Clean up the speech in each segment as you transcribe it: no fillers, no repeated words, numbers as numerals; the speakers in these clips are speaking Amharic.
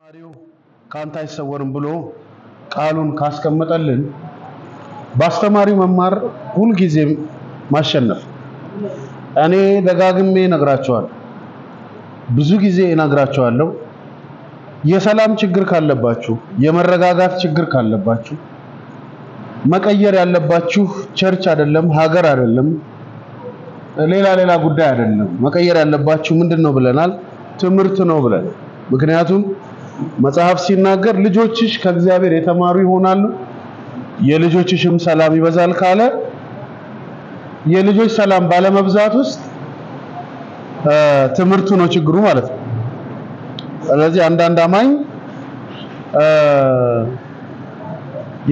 አሪው ካንተ አይሰወርም ብሎ ቃሉን ካስቀመጠልን ባስተማሪው መማር ሁሉ ጊዜ ማሸነፍ። እኔ ደጋግሜ ነግራቸዋለሁ፣ ብዙ ጊዜ እነግራቸዋለሁ። የሰላም ችግር ካለባችሁ፣ የመረጋጋት ችግር ካለባችሁ መቀየር ያለባችሁ ቸርች አይደለም፣ ሀገር አይደለም፣ ሌላ ጉዳይ አይደለም። መቀየር ያለባችሁ ምንድነው ብለናል? ትምህርት ነው ብለን። ምክንያቱም መጽሐፍ ሲናገር ልጆችሽ ከእግዚአብሔር የተማሩ ይሆናሉ የልጆችሽም ሰላም ይበዛል ካለ የልጆች ሰላም ባለመብዛት ውስጥ ትምህርቱ ነው ችግሩ ማለት ነው። ስለዚህ አንዳንድ አማኝ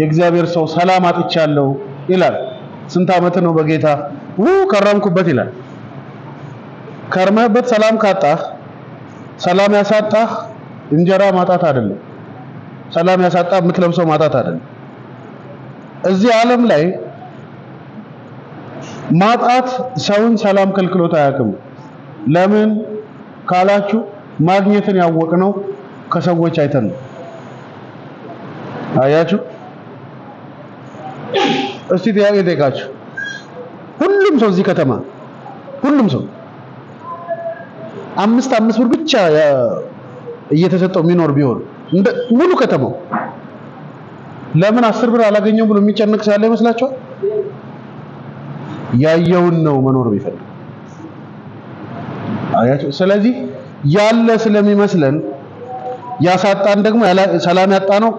የእግዚአብሔር ሰው ሰላም አጥቻለሁ ይላል። ስንት ዓመት ነው በጌታ ከረምኩበት ይላል። ከርመህበት ሰላም ካጣህ፣ ሰላም ያሳጣህ እንጀራ ማጣት አይደለም፣ ሰላም ያሳጣህ የምትለብሰው ማጣት አይደለም። እዚህ ዓለም ላይ ማጣት ሰውን ሰላም ከልክሎት አያውቅም። ለምን ካላችሁ ማግኘትን ያወቅነው ከሰዎች አይተን ነው። አያችሁ? እስቲ ጥያቄ ጠይቃችሁ፣ ሁሉም ሰው እዚህ ከተማ ሁሉም ሰው አምስት ብር ብቻ እየተሰጠው የሚኖር ቢሆን እንደ ሙሉ ከተማው ለምን 10 ብር አላገኘው ብሎ የሚጨነቅ ሳለ ይመስላችኋል? ያየውን ነው መኖር ቢፈልግ። አያችሁ? ስለዚህ ያለ ስለሚመስለን ያሳጣን ደግሞ ሰላም ያጣነው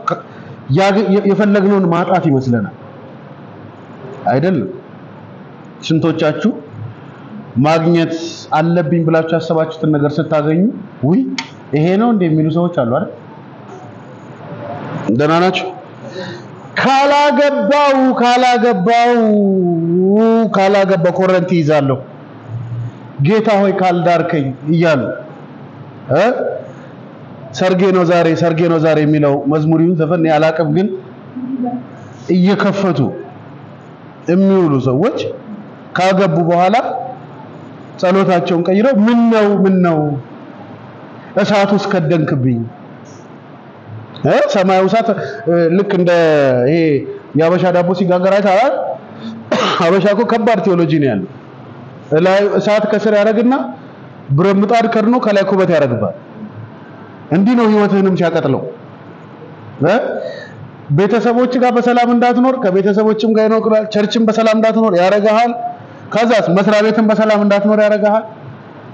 የፈለግነውን ማጣት ይመስለናል። አይደለም። ስንቶቻችሁ ማግኘት አለብኝ ብላችሁ ያሰባችሁትን ነገር ስታገኙ ውይ ይሄ ነው እንደሚሉ ሰዎች አሉ አይደል? ደህና ናችሁ? ካላገባው ኮረንቲ ይዛለሁ ጌታ ሆይ ካልዳርከኝ እያሉ ሰርጌ ነው ዛሬ የሚለው መዝሙሪውን ዘፈን ያላቀም ግን እየከፈቱ የሚውሉ ሰዎች ካገቡ በኋላ ጸሎታቸውን ቀይረው ምን ነው እሳቱ እስከደንክብኝ ሰማዩ እሳት ልክ እንደ ይሄ ያበሻ ዳቦ ሲጋገር አይታል። አበሻ እኮ ከባድ ቴዎሎጂ ነው ያለው። ላይ እሳት ከስር ያረግና ብረት ምጣድ ከድኖ ከላይ ኩበት ያረግባል። እንዲህ ነው ህይወትህንም ሲያቀጥለው። ቤተሰቦች ጋር በሰላም እንዳትኖር ከቤተሰቦችም ጋር ይኖራል። ቸርችም በሰላም እንዳትኖር ያረጋሃል። ከዛስ መስሪያ ቤትም በሰላም እንዳትኖር ያረጋሃል።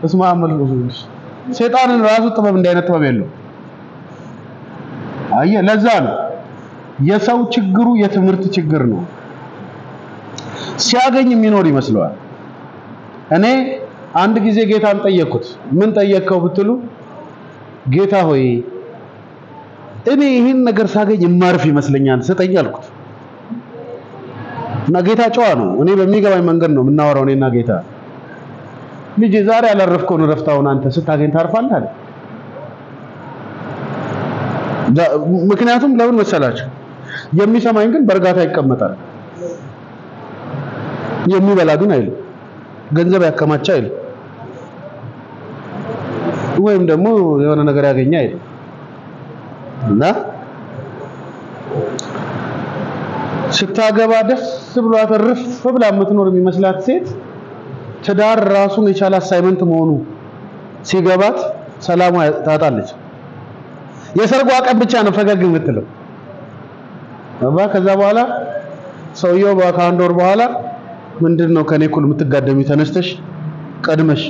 እስማአመል ወዙልሽ ሰይጣንን ራሱ ጥበብ እንዳይነት ጥበብ የለው። አየ ለዛ ነው የሰው ችግሩ የትምህርት ችግር ነው። ሲያገኝ የሚኖር ይመስለዋል። እኔ አንድ ጊዜ ጌታን ጠየቅኩት። ምን ጠየቅከው ብትሉ ጌታ ሆይ እኔ ይሄን ነገር ሳገኝ የማርፍ ይመስለኛል ስጠኝ አልኩት። እና ጌታ ጨዋ ነው። እኔ በሚገባኝ መንገድ ነው የምናወራው እኔና ጌታ። ልጄ ዛሬ ያላረፍከውን ረፍታውን አንተ ስታገኝ ታርፋለህ አለ። ምክንያቱም ለምን መሰላችሁ? የሚሰማኝ ግን በእርጋታ ይቀመጣል። የሚበላ ግን አይልም፣ ገንዘብ ያከማቻ አይልም፣ ወይም ደግሞ የሆነ ነገር ያገኛ አይልም። እና ስታገባ ደስ ብሏት እርፍ ብላ የምትኖር የሚመስላት ሴት ትዳር ራሱን የቻለ አሳይመንት መሆኑ ሲገባት ሰላሟ ታጣለች። የሰርጓ ቀን ብቻ ነው ፈገግ የምትለው። ከዛ በኋላ ሰውየው ከአንድ ወር በኋላ ምንድነው ከኔ እኩል የምትጋደሚ ተነስተሽ ቀድመሽ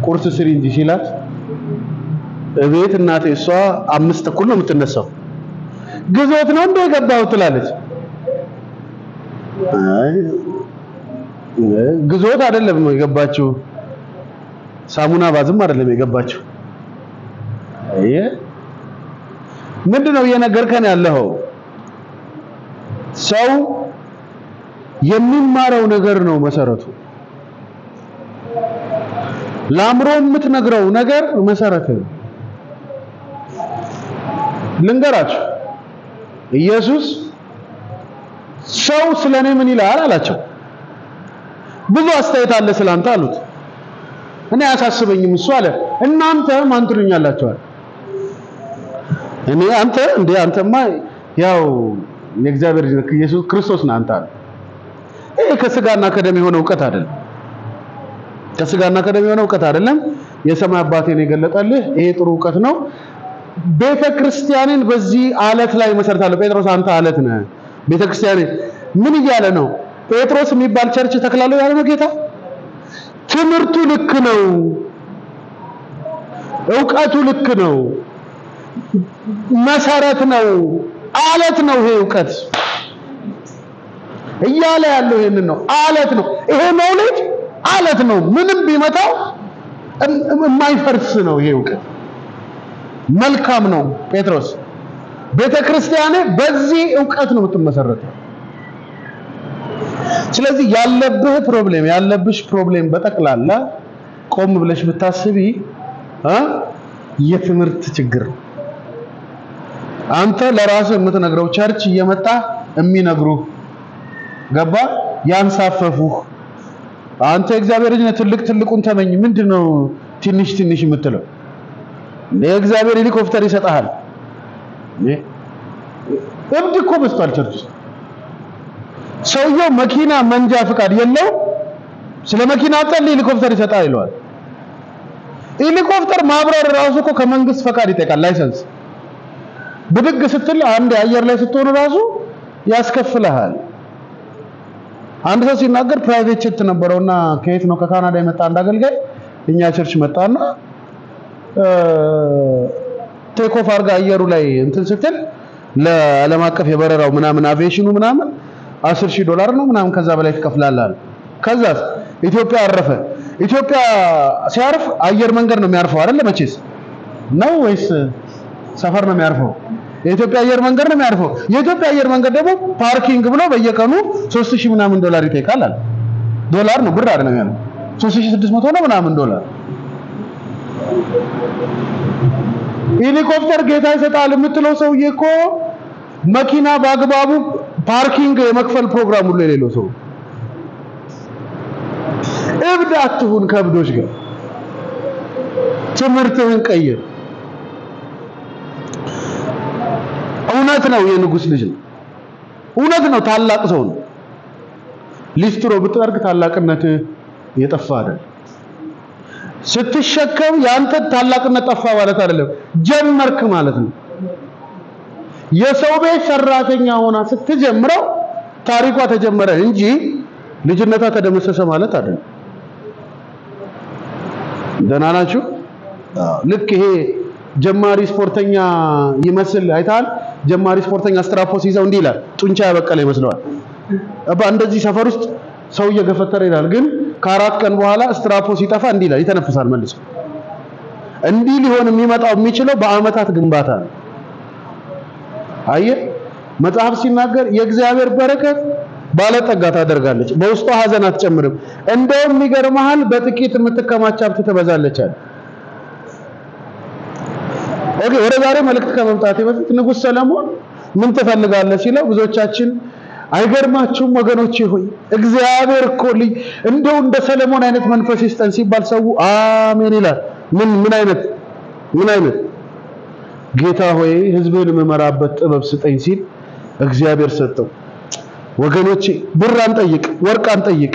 ቁርስ ስሪ እንጂ ሲላት እቤት እናቴ እሷ 5 ተኩል ነው የምትነሳው። ግዞት ነው እንደ የገባው ትላለች። ግዞት አይደለም የገባችው፣ ሳሙና ባዝም አይደለም የገባችው። ምንድነው እየነገርከን ያለው? ሰው የሚማረው ነገር ነው መሰረቱ። ለአእምሮ የምትነግረው ነገር መሰረት ነው። ልንገራችሁ፣ ኢየሱስ ሰው ስለኔ ምን ይላል አላቸው። ብዙ አስተያየት አለ ስላንተ አሉት። እኔ አያሳስበኝም እሱ አለ። እናንተ ማን ትሉኛላችሁ አለ። እኔ አንተማ ያው የእግዚአብሔር ኢየሱስ ክርስቶስ ነው አንተ ይሄ ከስጋና ከደም የሆነ ዕውቀት አይደለም ከስጋና ከደም የሆነ ዕውቀት አይደለም የሰማይ አባቴን የገለጠልህ ይሄ ጥሩ ዕውቀት ነው ቤተክርስቲያንን በዚህ አለት ላይ መሰረታለሁ ጴጥሮስ አንተ አለት ነህ ቤተክርስቲያን ምን ይያለ ነው ጴጥሮስ የሚባል ቸርች ተክላለሁ ያለ ነው ጌታ ትምርቱ ልክ ነው ዕውቀቱ ልክ ነው መሰረት ነው አለት ነው ይሄ ዕውቀት እያለ ያለው ይሄንን ነው አለት ነው ይሄ ኖሌጅ አለት ነው ምንም ቢመጣው የማይፈርስ ነው ይሄ ዕውቀት መልካም ነው ጴጥሮስ ቤተክርስቲያን በዚህ ዕውቀት ነው የምትመሰረተው ስለዚህ ያለብሽ ፕሮብሌም በጠቅላላ ቆም ብለሽ ብታስቢ የትምህርት ችግር አንተ ለራስህ የምትነግረው ቸርች እየመጣ የሚነግሩ ገባ ያንሳፈፉ አንተ እግዚአብሔር ልጅ ትልቁን ተመኝ ምንድነው ትንሽ የምትለው ለእግዚአብሔር ሄሊኮፕተር ይሰጣል እብድ እኮ በስቷል ቸርች ሰውየው መኪና መንጃ ፍቃድ የለው ስለ መኪና ጠል ሄሊኮፕተር ይሰጣል ይሏል ሄሊኮፕተር ማብረር ራሱ እኮ ከመንግስት ፈቃድ ይጠይቃል ላይሰንስ ብድግ ስትል አንድ አየር ላይ ስትሆን ራሱ ያስከፍልሃል አንድ ሰው ሲናገር ፕራይቬት ጀት ነበርውና ከየት ነው ከካናዳ የመጣ አንድ አገልጋይ እኛ ቸርች መጣና ቴክ ኦፍ አርጋ አየሩ ላይ እንትን ስትል ለዓለም አቀፍ የበረራው ምናምን አቪዬሽኑ ምናምን $10,000 ነው ምናምን ከዛ በላይ ትከፍላለህ ከዛ ኢትዮጵያ አረፈ ኢትዮጵያ ሲያርፍ አየር መንገድ ነው የሚያርፈው አይደል መቼስ ነው ወይስ ሰፈር ነው የሚያርፈው የኢትዮጵያ አየር መንገድ ነው የሚያርፈው የኢትዮጵያ አየር መንገድ ደግሞ ፓርኪንግ ብሎ በየቀኑ $3,000 ምናምን ይጠይቃል አለ ዶላር ነው ብር አይደለም ያለው $3,600 ነው ምናምን ዶላር ሄሊኮፕተር ጌታ ይሰጣል የምትለው ሰውዬ እኮ መኪና በአግባቡ ፓርኪንግ የመክፈል ፕሮግራም ሁሉ የሌለው ሰው እብድ አትሁን ከብዶች ጋር ትምህርትህን ቀይር እውነት ነው የንጉስ ልጅ ነው እውነት ነው ታላቅ ሰው ነው ሊስትሮ ብትጠርግ ታላቅነት የጠፋ አይደል ስትሸከም ያንተ ታላቅነት ጠፋ ማለት አይደለም ጀመርክ ማለት ነው የሰው ቤት ሰራተኛ ሆና ስትጀምረው ታሪኳ ተጀመረ እንጂ ልጅነቷ ተደመሰሰ ማለት አይደለም ደህና ናችሁ ልክ ይሄ ጀማሪ ስፖርተኛ ይመስል አይታል ጀማሪ ስፖርተኛ ስትራፖስ ይዘው እንዲህ ይላል ጡንቻ ያበቀለ ይመስለዋል አባ እንደዚህ ሰፈር ውስጥ ሰው እየገፈተረ ይላል ግን ከአራት ቀን በኋላ ስትራፖስ ይጠፋ እንዲህ ይላል ይተነፍሳል መልሶ እንዲህ ሊሆን የሚችለው በአመታት ግንባታ ነው አየ መጽሐፍ ሲናገር የእግዚአብሔር በረከት ባለጠጋ ታደርጋለች በውስጧ ሐዘን አትጨምርም እንደውም የሚገርምሃል በጥቂት የምትከማች ሀብት ትበዛለች አለ ኦኬ ወደ ዛሬ መልእክት ከመምጣቴ በፊት ንጉስ ሰለሞን ምን ትፈልጋለህ ሲለው ብዙዎቻችን አይገርማችሁም ወገኖቼ ሆይ እግዚአብሔር እኮ እንደው እንደ ሰለሞን አይነት መንፈስ ይስጠን ሲባል ሰው አሜን ይላል ምን አይነት ጌታ ሆይ ህዝብህን መመራበት ጥበብ ስጠኝ ሲል እግዚአብሔር ሰጠው ወገኖቼ ብር አንጠይቅ ወርቅ አንጠይቅ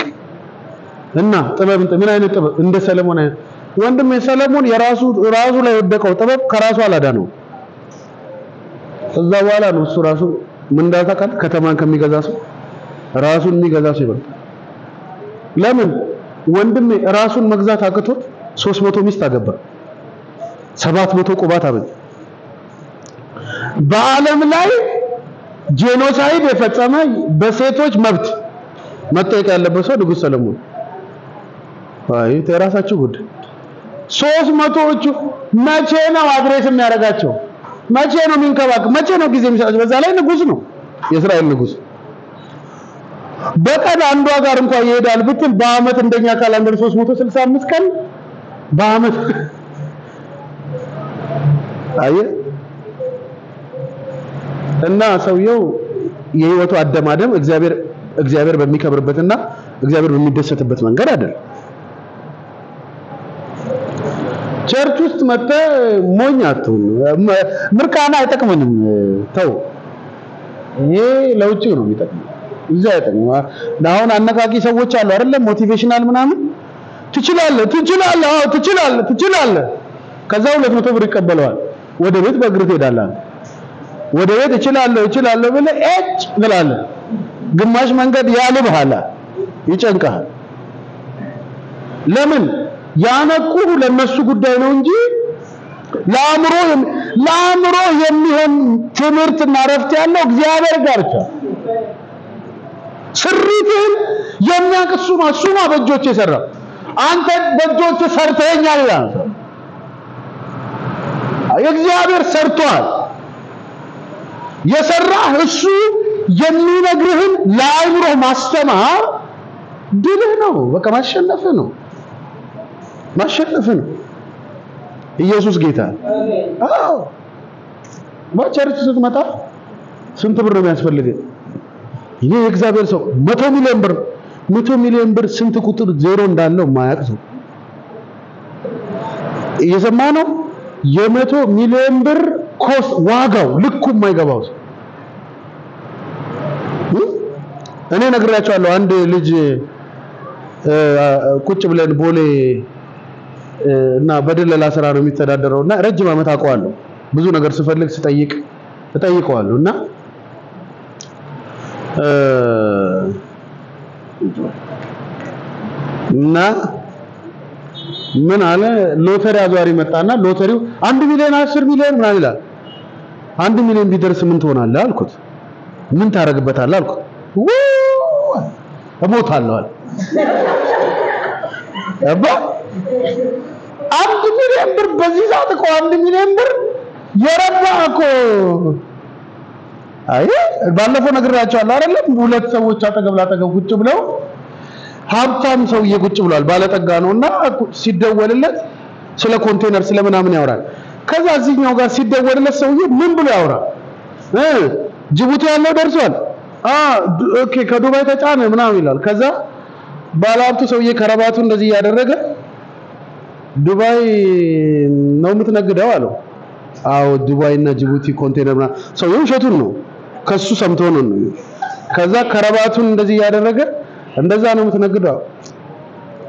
እና ጥበብ ምን አይነት ጥበብ እንደ ሰለሞን አይነት ወንድም ሰለሞን ራሱ ላይ ወደቀው ጥበብ ከራሱ አላዳነው እዛ በኋላ ነው እሱ ራሱ ምን እንዳታቀል ከተማን ከሚገዛ ሰው ራሱን የሚገዛ ሰው ይበልጥ ለምን ወንድም ራሱን መግዛት አቅቶት 300 ሚስት አገባ 700 ቁባት አበጀ በዓለም ላይ ጄኖሳይድ የፈጸመ በሴቶች መብት መጠየቅ ያለበት ሰው ንጉስ ሰለሞን አይ ተራሳችሁ ጉድ 300ዎቹ መቼ ነው አድሬስ የሚያረጋቸው መቼ ነው የሚንከባከ መቼ ነው ጊዜ የሚሰጣቸው በዛ ላይ ንጉስ ነው የእስራኤል ንጉስ በቀን አንዷ ጋር እንኳን ይሄዳል ብትል በአመት እንደኛ ካላንደር 365 ቀን በአመት አየ እና ሰውየው የህይወቱ አደማደም እግዚአብሔር በሚከብርበትና እግዚአብሔር በሚደሰትበት መንገድ አይደል ቸርች ውስጥ መጥተ ሞኛቱ ምርቃና አይጠቅመንም ተው ይሄ ለውጭ ነው የሚጠቅመው እዛ አይጠቅም አሁን አነቃቂ ሰዎች አሉ አይደለም ሞቲቬሽናል ምናምን ትችላለህ ከዛው 200 ብር ይቀበለዋል ወደ ቤት በእግር ትሄዳለህ ወደ ቤት እችላለሁ ብለ እጭ ብላለህ ግማሽ መንገድ ያልብሃላ ይጨንቃል ለምን ያነቁ ለነሱ ጉዳይ ነው እንጂ ለአእምሮ የሚሆን ትምህርትና ረፍት ያለው እግዚአብሔር ጋር ብቻ ስሪትን የሚያቅሱ ማሱማ በእጆች የሰራው አንተ በእጆች ሰርተኛል ይላል እግዚአብሔር ሰርቷል የሰራህ እሱ የሚነግርህን ለአእምሮ ማስተማር ድልህ ነው በቃ ማሸነፍ ነው ኢየሱስ ጌታ አዎ በቸርች ስትመጣ ስንት ብር ነው የሚያስፈልገው ይሄ የእግዚአብሔር ሰው 100 ሚሊዮን ብር ስንት ቁጥር ዜሮ እንዳለው ማያቅ ሰው እየሰማ ነው የ100 ሚሊዮን ብር ኮስት ዋጋው ልኩ የማይገባው እኔ ነግራቸዋለሁ አንድ ልጅ ቁጭ ብለን ቦሌ እና በደለላ ስራ ነው የሚተዳደረውና ረጅም አመት አውቀዋለሁ ብዙ ነገር ስፈልግ እጠይቀዋለሁ እና ምን አለ ሎተሪ አዟሪ መጣና ሎተሪው 1 ሚሊዮን 10 ሚሊዮን ምናምን ይላል 1 ሚሊዮን ቢደርስ ምን ትሆናለህ አልኩት ምን ታረግበታለህ አልኩት እሞታለሁ አለ አባ 1 ሚሊዮን ብር በዚህ ሰዓት እኮ 1 ሚሊዮን ብር የረባ እኮ አይ ባለፈው ነግራቸዋለሁ አይደለም ሁለት ሰዎች አጠገብ ቁጭ ብለው ሀብታም ሰውዬ ቁጭ ብሏል ባለጠጋ ነውና ሲደወልለት ስለ ኮንቴነር ስለምናምን ያወራል ከዛ እዚህኛው ጋር ሲደወልለት ሰውዬ ምን ብሎ ያወራል ጅቡቲ ያለው ደርሷል ኦኬ ከዱባይ ተጫነ ምናምን ይላል ከዛ ባለሀብቱ ሰውዬ ከረባቱ እንደዚህ ያደረገ ዱባይ ነው የምትነግደው አለው አዎ ዱባይና ጅቡቲ ኮንቴነር ሰውዬው ሸቱን ነው ከሱ ሰምቶ ነው ከዛ ከረባቱን እንደዚህ ያደረገ እንደዛ ነው የምትነግደው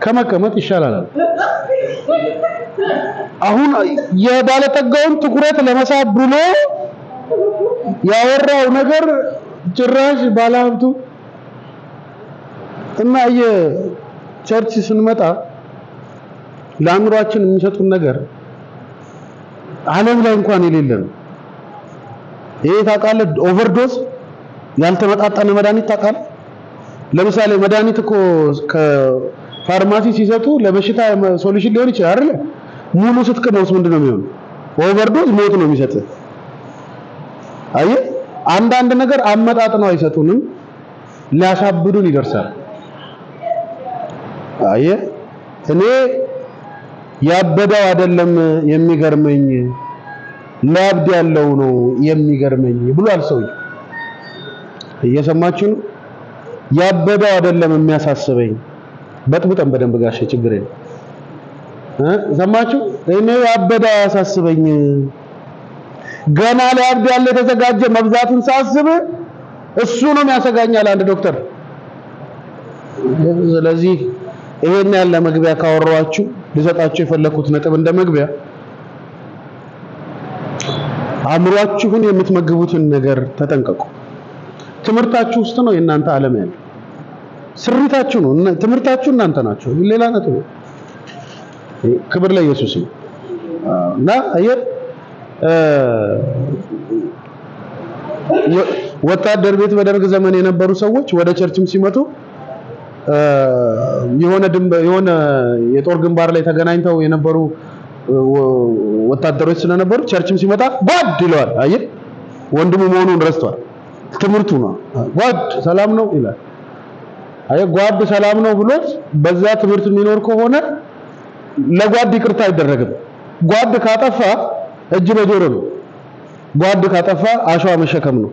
ከመቀመጥ ይሻላል አሁን የባለጠጋውን ትኩረት ለመሳብ ብሎ ያወራው ነገር ጭራሽ ባለሀብቱ እና የቸርች ስንመጣ ለአእምሮአችን የሚሰጡን ነገር ዓለም ላይ እንኳን የሌለ ነው ይሄ ታውቃለህ ኦቨርዶዝ ያልተመጣጣነ መድኃኒት ታውቃለህ ለምሳሌ መድኃኒት እኮ ከፋርማሲ ሲሰጡ ለበሽታ ሶሉሽን ሊሆን ይችላል አይደል ሙሉ ስትቀመውስ ምንድነው የሚሆነው ኦቨርዶዝ ሞት ነው የሚሰጥ አየህ አንዳንድ ነገር አመጣጥነው አይሰጡንም ሊያሳብዱን ይደርሳል አየህ እኔ ያበዳው አይደለም የሚገርመኝ ላብድ ያለው ነው የሚገርመኝ ብሏል ሰውዬ እየሰማችሁ ነው ያበዳው አይደለም የሚያሳስበኝ በጥብጠን በደንብ ጋሼ ችግር የለም ሰማችሁ እኔ ያበዳው ያሳስበኝ ገና ላብድ ያለ ተዘጋጀ መብዛቱን ሳስብ እሱ ነው የሚያሰጋኛል አንድ ዶክተር ስለዚህ ይሄን ያለ መግቢያ ካወራችሁ ልሰጣችሁ የፈለኩት ነጥብ እንደ መግቢያ አእምሮአችሁን የምትመግቡትን ነገር ተጠንቀቁ ትምህርታችሁ ውስጥ ነው የእናንተ ዓለም ያለው ስሪታችሁ ነው ትምህርታችሁ እናንተ ናችሁ ሌላ ነጥብ ክብር ለኢየሱስ ነው እና ወታደር ቤት በደርግ ዘመን የነበሩ ሰዎች ወደ ቸርችም ሲመጡ የሆነ የጦር ግንባር ላይ ተገናኝተው የነበሩ ወታደሮች ስለነበሩ ቸርችም ሲመጣ ጓድ ይለዋል አየህ ወንድሙ መሆኑን ረስቷል ትምህርቱ ነው ጓድ ሰላም ነው ይላል አየህ ጓድ ሰላም ነው ብሎት በዛ ትምህርት የሚኖር ከሆነ ለጓድ ይቅርታ አይደረግም ጓድ ካጠፋ እጅ በጆሮ ነው ጓድ ካጠፋ አሸዋ መሸከም ነው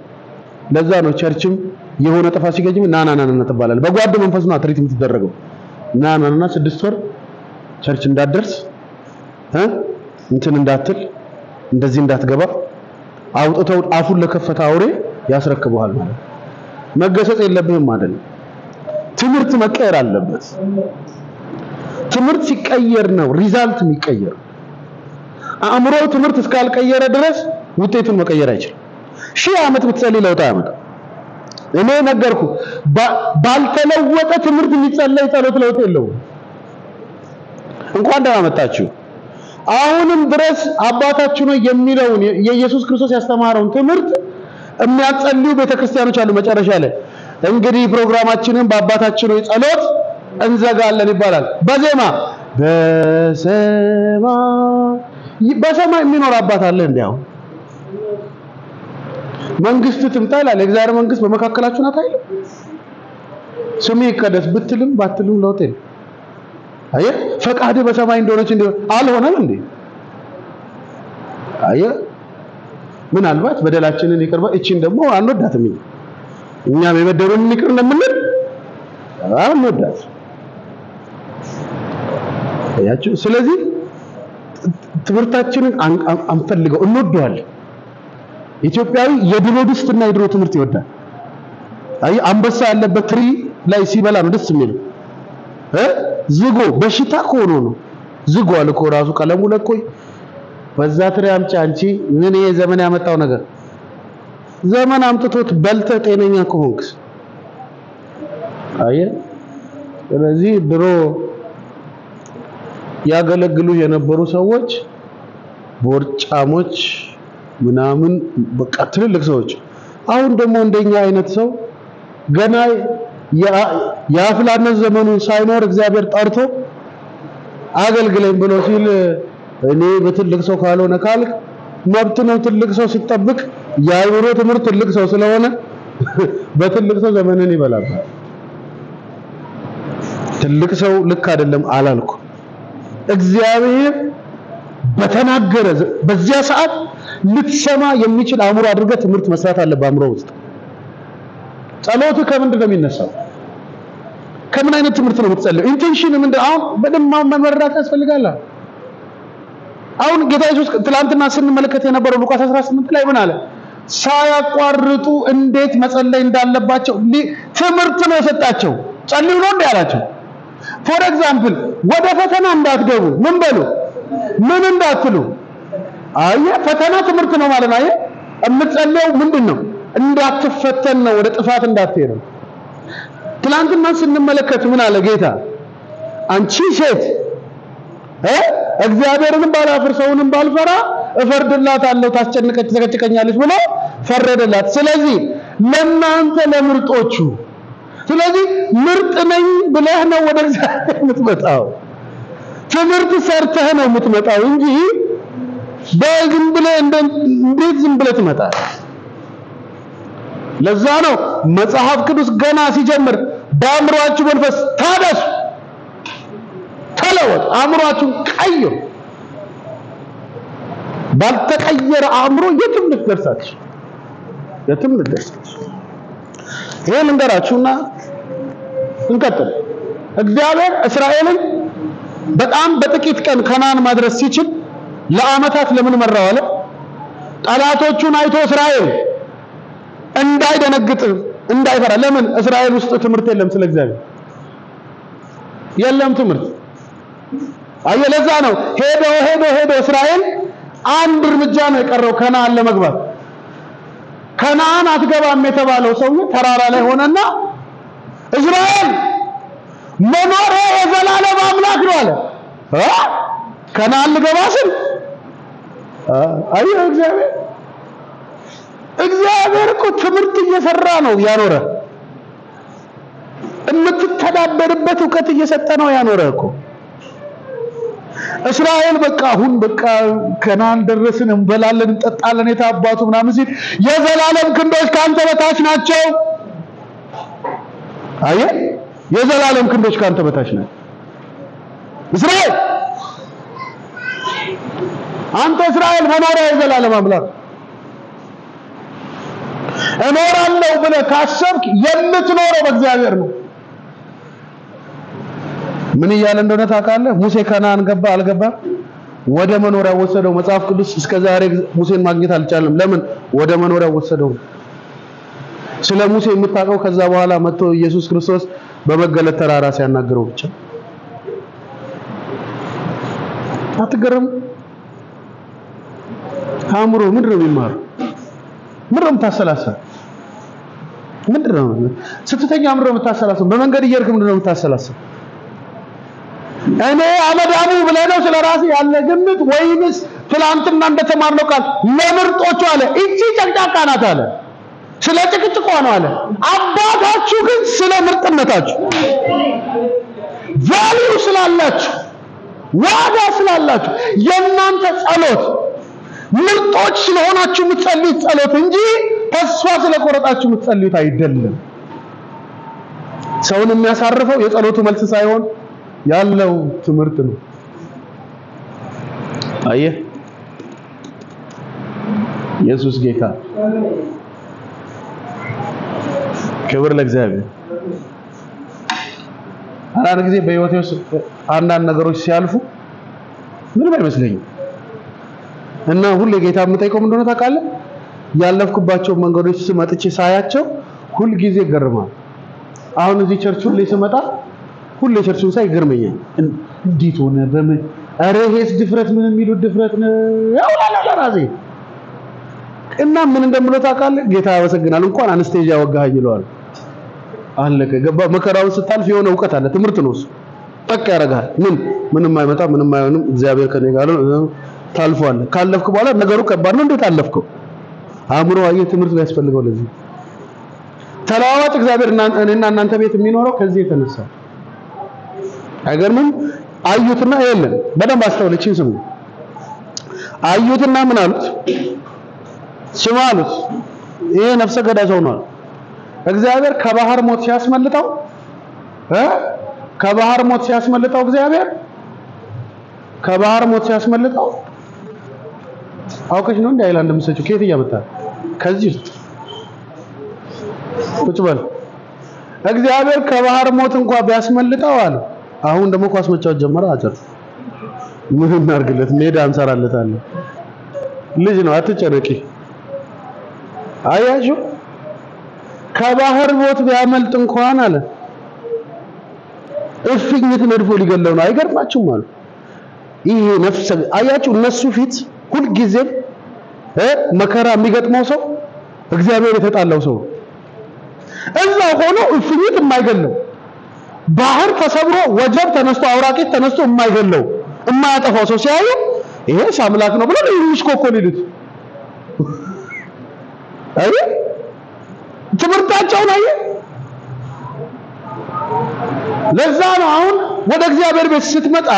ለዛ ነው ቸርችም የሆነ ጥፋት ሲገኝም ናናናና ተባላል በጓድ መንፈስ ነው ትሪት የምትደረገው ናናናና 6 ወር ቸርች እንዳደርስ እንትን እንዳትል እንደዚህ እንዳትገባ አውጥተው አፉን ለከፈተ አውሬ ያስረክበዋል ማለት መገሰጽ የለብህም አይደል ትምህርት መቀየር አለበት ትምህርት ሲቀየር ነው ሪዛልት የሚቀየር አእምሮ ትምህርት እስካልቀየረ ድረስ ውጤቱን መቀየር አይችልም ሺህ ዓመት ብትጸልይ ለውጥ አያመጣም እኔ ነገርኩ ባልተለወጠ ትምህርት የሚጸለይ ጸሎት ለውጥ የለውም እንኳን ደህና መጣችሁ አሁንም ድረስ አባታችሁ ነው የሚለውን የኢየሱስ ክርስቶስ ያስተማረውን ትምህርት የሚያጸልዩ ቤተክርስቲያኖች አሉ መጨረሻ ላይ እንግዲህ ፕሮግራማችንን በአባታችን ነው ጸሎት እንዘጋለን ይባላል በዜማ በሰማይ የሚኖር አባት አለ እንዴው መንግስት ትምጣ ይላል እግዚአብሔር መንግስት በመካከላችሁ ናት አይደል ስሙ ይቀደስ ብትልም ባትልም ለውጥ የለም አየ ፈቃድ በሰማይ እንደሆነች አልሆነም እንዴ አየ ምናልባት በደላችንን ይቅርባ እቺን ደግሞ አንወዳትም እኛም የበደሉን ይቅር እንደምንል አንወዳት ያቺ ስለዚህ ትምህርታችንን አንፈልገው እንወደዋለን ኢትዮጵያዊ የድሮ ድስትና የድሮ ትምህርት ይወዳል አይ አንበሳ ያለበት ትሪ ላይ ሲበላ ነው ደስ የሚለው ዝጎ በሽታ ኮኖ ነው ዝጎ አልኮ ራሱ ቀለሙ ለቆይ በዛ ትሪ አምጪ አንቺ ምን የዘመን ያመጣው ነገር ዘመን አምጥቶት በልተ ጤነኛ ከሆንክስ አየ ስለዚህ ድሮ ያገለግሉ የነበሩ ሰዎች ቦርጫሞች ምናምን በቃ ትልልቅ ሰዎች አሁን ደግሞ እንደኛ አይነት ሰው ገና ያፍላነት ዘመኑን ሳይኖር እግዚአብሔር ጠርቶ አገልግለኝ ብሎ ሲል እኔ በትልቅ ሰው ካልሆነ ካልክ መብት ነው ትልቅ ሰው ሲጠብቅ ያይሮ ትምህርት ትልቅ ሰው ስለሆነ በትልቅ ሰው ዘመንን ይበላል ትልቅ ሰው ልክ አይደለም አላልኩ እግዚአብሔር በተናገረ በዚያ ሰዓት ልትሰማ የሚችል አእምሮ አድርገ ትምህርት መስራት አለበት አእምሮ ውስጥ ጸሎቱ ከምንድን ነው የሚነሳው ከምን አይነት ትምህርት ነው የምትጸልየው ኢንቴንሽን ምንድን አሁን በደም መመራት ያስፈልጋል አሁን ጌታ ኢየሱስ ትላንትና ስንመለከት የነበረው ሉቃስ 18 ላይ ምን አለ ሳያቋርጡ እንዴት መጸለይ እንዳለባቸው ትምህርት ነው የሰጣቸው ጸልዩ ነው እንዲያላቸው ፎር ኤግዛምፕል ወደ ፈተና እንዳትገቡ ምን በሉ ምን እንዳትሉ አየ ፈተና ትምህርት ነው ማለት ነው አየ እምጸልየው ምንድነው እንዳትፈተን ነው ወደ ጥፋት እንዳትሄዱ ትላንትና ስንመለከት ምን አለ ጌታ አንቺ ሴት እግዚአብሔርንም ባላፍር ሰውንም ባልፈራ እፈርድላታለሁ ታስጨንቀኛለች ብሎ ፈረደላት ስለዚህ ለናንተ ለምርጦቹ ስለዚህ ምርጥ ነኝ ብለህ ነው ወደ እግዚአብሔር የምትመጣው ትምህርት ሰርተህ ነው የምትመጣው እንጂ በዝም ብለህ እንዴት ዝም ብለህ ትመጣለህ ለዛ ነው መጽሐፍ ቅዱስ ገና ሲጀምር በአእምሮአችሁ መንፈስ ታደሱ ተለወጥ አእምሮአችሁን ቀይሩ ባልተቀየረ አእምሮ የትም ልትደርሳችሁ ይሄን እንገራችሁና እንቀጥል እግዚአብሔር እስራኤልን በጣም በጥቂት ቀን ከናን ማድረስ ሲችል ለአመታት ለምን መራው አለ ጠላቶቹን አይቶ እስራኤል እንዳይደነግጥ እንዳይፈራ ለምን እስራኤል ውስጥ ትምህርት የለም ስለ እግዚአብሔር የለም ትምህርት አየለዛ ነው ሄዶ እስራኤል አንድ እርምጃ ነው የቀረው ከናን ለመግባት ከናን አትገባም የተባለው ሰው ተራራ ላይ ሆነና እስራኤል መኖር የዘላለም አምላክ ነው አለ ከናን ልገባስን አየው እግዚአብሔር እኮ ትምህርት እየሰራ ነው ያኖረ የምትተዳደርበት ዕውቀት እየሰጠ ነው ያኖረ እኮ እስራኤል በቃ አሁን በቃ ከናን ደረስን እንበላለን እንጠጣለን የታባቱ ምናምን ሲል የዘላለም ክንዶች ካንተ በታች ናቸው አየ የዘላለም ክንዶች ካንተ በታች ናቸው እስራኤል አንተ እስራኤል መኖሪያ የዘላለም አምላክ እኖራለሁ ብለህ ካሰብክ የምትኖረው በእግዚአብሔር ነው ምን ይያለ እንደሆነ ታውቃለህ ሙሴ ከናን ገባ አልገባ ወደ መኖሪያ ወሰደው። መጽሐፍ ቅዱስ እስከዛሬ ሙሴን ማግኘት አልቻለም። ለምን? ወደ መኖሪያ ወሰደው። ስለ ሙሴ የምታውቀው ከዛ በኋላ መጥቶ ኢየሱስ ክርስቶስ በመገለጥ ተራራ ሲያናግረው ብቻ። አትገረም? አእምሮ ምንድን ነው የሚማረው? ምንድን ነው የምታሰላሰለው? ምንድን ነው ስትተኛ ምንድን ነው የምታሰላሰለው? በመንገድ እየሄድክ ምንድን ነው የምታሰላሰለው? እኔ አመዳሙ ብለህ ነው ስለራሴ ያለ ግምት ወይንስ ትላንትና እንደተማርነው ቃል ለምርጦቹ አለ እቺ ጨቅጫቃ ናት አለ ስለ ጭቅጭቋ ነው አለ። አባታችሁ ግን ስለ ምርጥነታችሁ ቫልዩ ስላላችሁ ዋጋ ስላላችሁ የእናንተ ጸሎት ምርጦች ስለሆናችሁ የምትጸልዩት ጸሎት እንጂ ተስፋ ስለቆረጣችሁ የምትጸልዩት አይደለም። ሰውን የሚያሳርፈው የጸሎቱ መልስ ሳይሆን ያለው ትምህርት ነው። አየህ፣ ኢየሱስ ጌታ። ክብር ለእግዚአብሔር። አንዳንድ ጊዜ በህይወቴ ውስጥ አንዳንድ ነገሮች ሲያልፉ ምንም አይመስለኝም እና ሁሌ ጌታ የምጠይቀው ምንድን ነው ታውቃለህ? ያለፍኩባቸው መንገዶች ስመጥቼ ሳያቸው ሁል ጊዜ ገርማል። አሁን እዚህ ቸርች ሁሌ ስመጣ ሁሌ ቸርቹን ሳይ ገርመኛል። እንዴት ሆነ? በምን አረ ይሄስ ድፍረት ምን የሚሉት ድፍረት ነው? ያውላላ ለራሴ እና ምን እንደምለው ታውቃለህ? ጌታ ያመሰግናል እንኳን አነስቴጂያ ወጋኸኝ ይለዋል። አለቀ። ገባ። መከራውን ስታልፍ የሆነ ዕውቀት አለ፣ ትምህርት ነው እሱ። ጠቅ ያደርጋል። ምንም አይመጣ፣ ምንም አይሆንም፣ እግዚአብሔር ከኔ ጋር ነው። ታልፈዋለህ። ካለፍክ በኋላ ነገሩ ከባድ ነው። እንዴት አለፍከው? አእምሮ አየህ፣ ትምህርት ያስፈልገው ለዚህ። ተለዋዋጭ እግዚአብሔር እኔና እናንተ ቤት የሚኖረው ከዚህ የተነሳ አይገርምም? አዩትና የለም በደንብ አስተውለችን ስሙ። አዩትና ምን አሉት? ስማ አሉት፣ ይሄ ነፍሰ ገዳይ ሰው ነው። እግዚአብሔር ከባህር ሞት ሲያስመልጠው ከባህር ሞት ሲያስመልጠው እግዚአብሔር ከባህር ሞት ሲያስመልጠው አውቀሽ ነው እንደ አይላንድ ምሰጪው ከየት እያመጣ ከዚህ ውስጥ ቁጭ በል። እግዚአብሔር ከባህር ሞት እንኳን ቢያስመልጠው አለ አሁን ደግሞ ኳስ መጫወት ጀመረ። አጭር ምን እናርግለት? ሜዳ እንሰራለታለን። ልጅ ነው፣ አትጨነቂ። አያችሁ፣ ከባህር ሞት ቢያመልጥ እንኳን አለ እፍኝት ነድፎ ሊገለው ነው። አይገርማችሁም አሉ። ይሄ ነፍስ አያችሁ፣ እነሱ ፊት ሁሉ ጊዜ መከራ የሚገጥመው ሰው እግዚአብሔር የተጣላው ሰው እዛ ሆኖ እፍኝት የማይገለው ባህር ተሰብሮ ወጀብ ተነስቶ አውራቂት ተነስቶ የማይገለው የማያጠፋው ሰው ሲያዩ ይሄስ አምላክ ነው ብሎ ይሽኮኮል ይሉት። አይ ትምህርታቸውን አየ። ለዛ ነው አሁን ወደ እግዚአብሔር ቤት ስትመጣ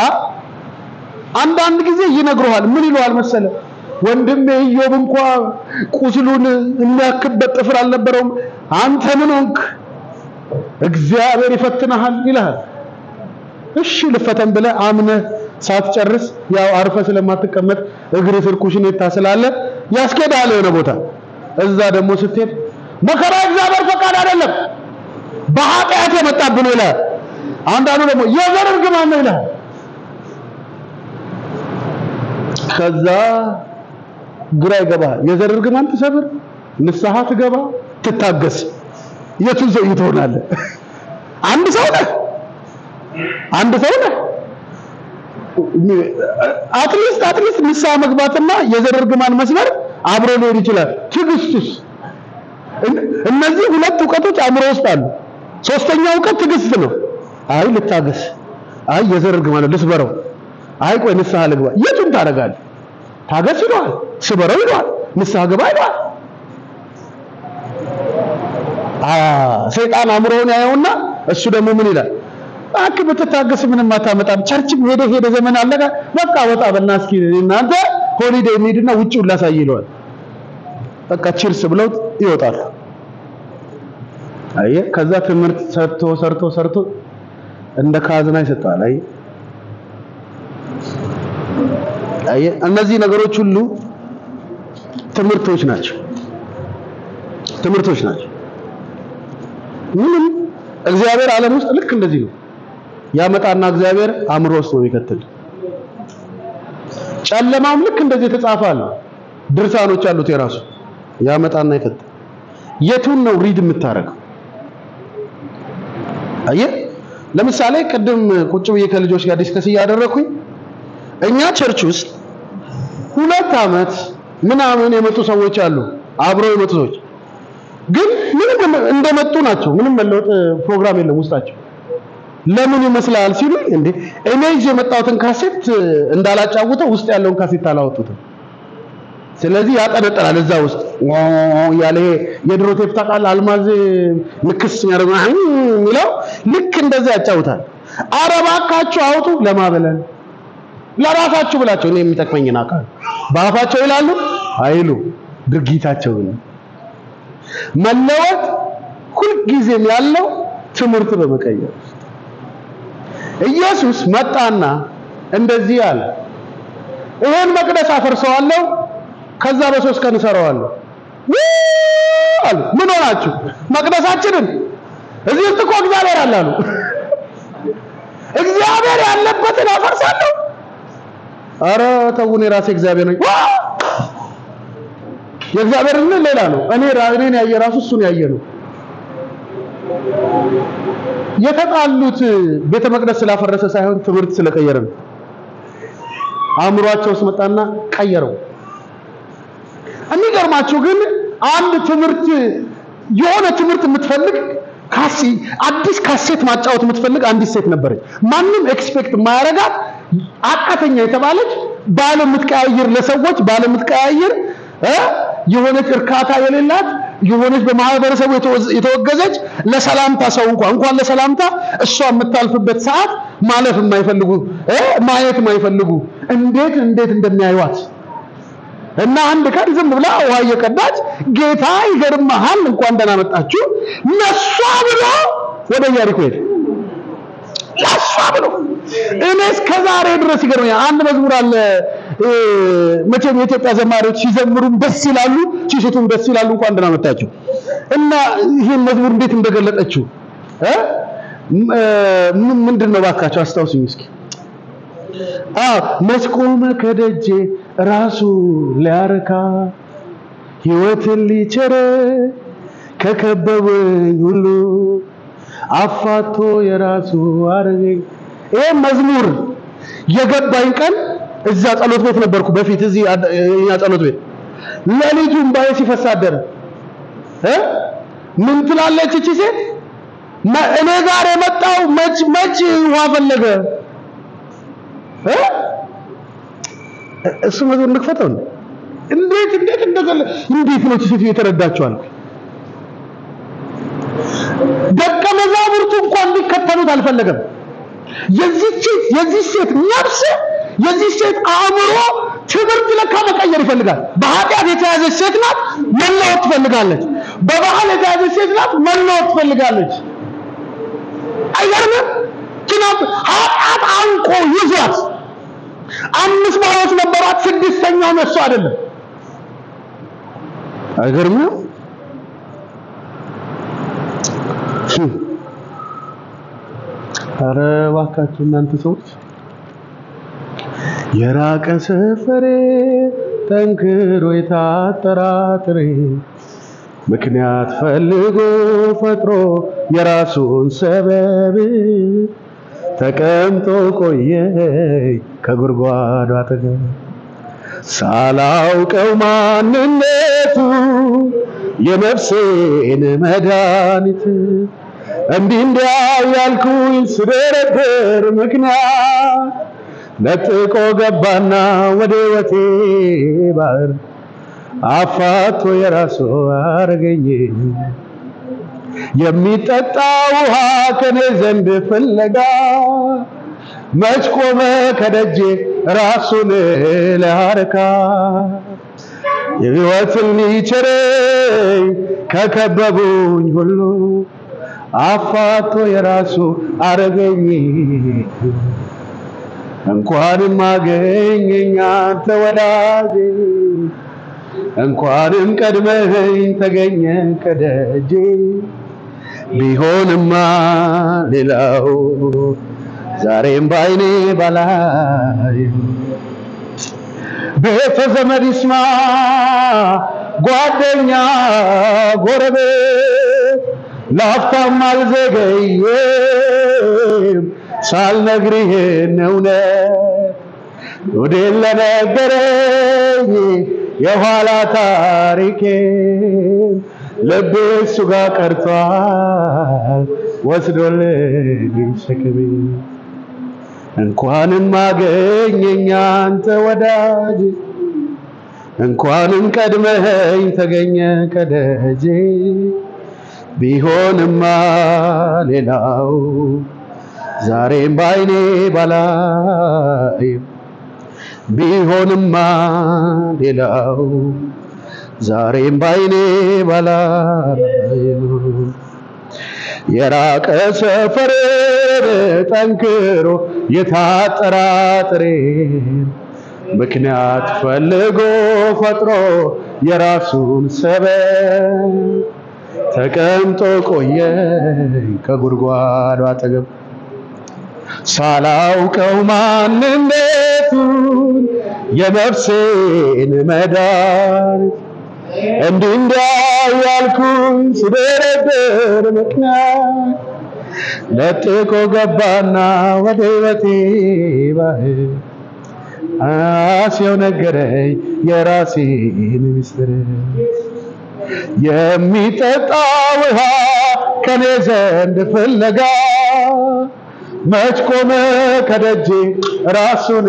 አንዳንድ ጊዜ ይነግሩሃል። ምን ይሉሃል መሰለ? ወንድሜ ኢዮብ እንኳን ቁስሉን የሚያክበት ጥፍር አልነበረውም፣ አንተ ምን ሆንክ? እግዚአብሔር ይፈትነሃል ይልሃል። እሺ ልፈተን ብለህ አምነህ ሳትጨርስ ያው አርፈ ስለማትቀመጥ እግር ስር ኩሽኔታ ስላለ ያስኬዳል የሆነ ቦታ። እዛ ደግሞ ስትሄድ መከራ እግዚአብሔር ፈቃድ አይደለም በኃጢአት የመጣብህ ነው ይላል። አንዳንዱ ደግሞ የዘር እርግማን ነው ይላል። ከዛ ግራ ይገባሃል። የዘር እርግማን ትሰብር፣ ንስሐ ትገባ፣ ትታገስ። የቱን ሰው ትሆናለህ? አንድ ሰው ነህ። አትሊስት ንስሐ መግባትና የዘር እርግማን መስመር አብሮ ሊሄድ ይችላል። ትዕግስትስ? እነዚህ ሁለት ዕውቀቶች አእምሮ ውስጥ አሉ። ሶስተኛው ዕውቀት ትዕግስት ነው። አይ ልታገስ፣ አይ የዘር እርግማን ልስበረው፣ አይ ቆይ ንስሐ ልግባ። የቱን ታደርጋለህ? ታገስ ይለዋል፣ ስበረው ይለዋል፣ ንስሐ ግባ ይለዋል። ሰይጣን አእምሮውን ያየውና እሱ ደግሞ ምን ይላል? አክ ብትታገስ ምንም አታመጣም፣ ቸርችም ሄደ ዘመን አለቀ፣ በቃ ወጣ በልና እስኪ እናንተ ሆሊዴይ እንሂድና ውጪውን ላሳይ ይለዋል። በቃ ቺርስ ብለው ይወጣሉ። አየ ከዛ ትምህርት ሰርቶ እንደ ካዝና ይሰጣል። አየ እነዚህ ነገሮች ሁሉ ትምህርቶች ናቸው። ምንም እግዚአብሔር ዓለም ውስጥ ልክ እንደዚህ ነው ያመጣና እግዚአብሔር አእምሮ ውስጥ ነው የሚከተል። ጨለማም ልክ እንደዚህ ተጻፋል ድርሳኖች አሉት የራሱ ያመጣና ይከት የቱን ነው ሪድ የምታረገው አየህ ለምሳሌ ቀደም ቁጭ ብዬ ከልጆች ጋር ዲስከስ ያደረኩኝ እኛ ቸርች ውስጥ 2 አመት ምናምን የመጡ ሰዎች አሉ አብረው የመጡ ሰዎች ግን ምንም እንደመጡ ናቸው ምንም መለወጥ ፕሮግራም የለም ውስጣቸው ለምን ይመስላል ሲሉ እንዴ እኔ ይዤ መጣሁትን ካሴት እንዳላጫውተው ውስጥ ያለውን ካሴት አላወጡትም ስለዚህ ያጠነጠላል እዛ ውስጥ ያለ የድሮ ቴፕ ታቃል አልማዝ ንክስ ያደርጋል ሚለው ልክ እንደዛ ያጫውታል አረባካችሁ አውጡ ለማበለን ለራሳችሁ ብላችሁ እኔ የሚጠቅመኝና አቃል ባፋቸው ይላሉ አይሉ ድርጊታቸው መለወጥ ሁሉ ጊዜም ያለው ትምህርት በመቀየር ኢየሱስ መጣና እንደዚህ አለ ይሄን መቅደስ አፈርሰዋለሁ ከዛ በ3 ቀን እሰራዋለሁ አለ ምን ሆናችሁ መቅደሳችንን እዚህ ውስጥ እኮ እግዚአብሔር አለ አሉ እግዚአብሔር ያለበትን አፈርሳለሁ አረ ተውኔ ራሴ እግዚአብሔር ነኝ የእግዚአብሔርን ሌላ ነው እኔን ያየ ራሱ እሱን ያየ ነው የተጣሉት ቤተ መቅደስ ስላፈረሰ ሳይሆን ትምህርት ስለቀየረ ነው አእምሯቸው ስመጣና ቀየረው የሚገርማችሁ ግን አንድ ትምህርት የሆነ ትምህርት የምትፈልግ አዲስ ካሴት ማጫወት የምትፈልግ አንዲት ሴት ነበረች ማንንም ኤክስፔክት ማያረጋት አቃተኛ የተባለች ባለ ምትቀያየር ለሰዎች ባለ ምትቀያየር የሆነች እርካታ የሌላት የሆነች በማህበረሰቡ የተወገዘች ለሰላምታ ሰው እንኳን ለሰላምታ እሷ የምታልፍበት ሰዓት ማለፍ የማይፈልጉ ማየት የማይፈልጉ እንዴት እንደሚያዩት እና አንድ ቀን ዝም ብላ ውሃ እየቀዳች ጌታ ይገርምሃል እንኳን ደህና መጣችሁ ነሷ ብሎ ወደ ኢያሪኮ ሄደ ነሷ ብሎ እኔ እስከዛሬ ድረስ ይገርመኛል አንድ መዝሙር አለ መቼም የኢትዮጵያ ዘማሪዎች ሲዘምሩም ደስ ይላሉ ሲሽቱም ደስ ይላሉ እንኳን ደህና መጣችሁ እና ይሄን መዝሙር እንዴት እንደገለጠችው ምንድነው ባካችሁ አስታውሱኝ እስኪ መስቆመ ከደጄ ራሱ ሊያረካ ሕይወትን ሊቸረ ከከበበኝ ሁሉ አፋቶ የራሱ አረገኝ ይሄ መዝሙር የገባኝ ቀን እዛ ጸሎት ቤት ነበርኩ በፊት እዚህ እኛ ጸሎት ቤት ለሊቱም ባይ ሲፈሳደር ምን ትላለች እቺ ሴት እኔ ጋር የመጣው መች ውሃ ፈለገ እሱ መዝሙር ንክፈተው እንዴት እንደገለ እንዴት ነው እቺ ሴት የተረዳችዋል ደቀ መዛሙርቱ እንኳን ሊከተሉት አልፈለገም የዚህ ሴት ነፍስ የዚህ ሴት አእምሮ ትምህርት ለካ መቀየር ይፈልጋል በኃጢአት የተያዘች ሴት ናት መለወጥ ትፈልጋለች በባህል የተያዘች ሴት ናት መለወጥ ትፈልጋለች አይገርምም ትናንት ኃጢአት አንቆ ይዟት 5 ባሮች ነበራት 6ኛው ነሱ አይደለም አይገርምም አረ ዋካችሁ እናንተ ሰዎች የራቀ ሰፈሬ ጠንክሮ የታጠራጥሬ ምክንያት ፈልጎ ፈጥሮ የራሱን ሰበብ ተቀምጦ ቆየ ከጉርጓዱ አጠገብ ሳላውቀው ማንነቱ የነፍሴን መድኃኒት እንዲህ ያልኩኝ ስደረደር ምክንያት ነጥቆ ገባና ወደ ወቴ ባህር አፋቶ የራሱ አረገኝ የሚጠጣ ውሃ ከኔ ዘንድ ፍለጋ መች ቆመ ከደጄ ራሱን ሊያረካ የሕይወትን ሊቸረኝ ከከበቡኝ ሁሉ አፋቶ የራሱ አረገኝ እንኳንም አገኘኝ አንተ ወዳጄ እንኳንም ቀድመኸኝ ተገኘ ከደጄ ቢሆንማ ሌላው ዛሬም ባይኔ ባላይ ቤተ ዘመድ ይስማ ጓደኛ ጎረቤት ላፍታም አልዘገይም ሳልነግርህ እውነት ወዴት ለነገረኝ የኋላ ታሪኬን ልቤ እሱ ጋር ቀርቷል ወስዶልኝ ሸክሜ እንኳንም አገኘኝ አንተ ወዳጅ እንኳንም ቀድመኸኝ ተገኘ ከደጄ ቢሆንማ ሌላው ዛሬም ባይኔ ባላይም ቢሆንማ ሌላው ዛሬም ባይኔ ባላይም የራቀ ሰፈሬን ጠንክሮ የታጠራጥሬን ምክንያት ፈልጎ ፈጥሮ የራሱን ሰበብ ተቀምጦ ቆየኝ ከጉድጓዱ አጠገብ ሳላውቀው ማንነቱን የነፍሴን መዳን እንዲህ ያልኩኝ ስደረደር ምክንያት ለጥቆ ገባና ወደ ሕይወቴ ባህር አስየው ነገረኝ የራሴን ምስጢር የሚጠጣ ውሃ ከኔ ዘንድ ፍለጋ መች ቆመ ከደጄ ራሱን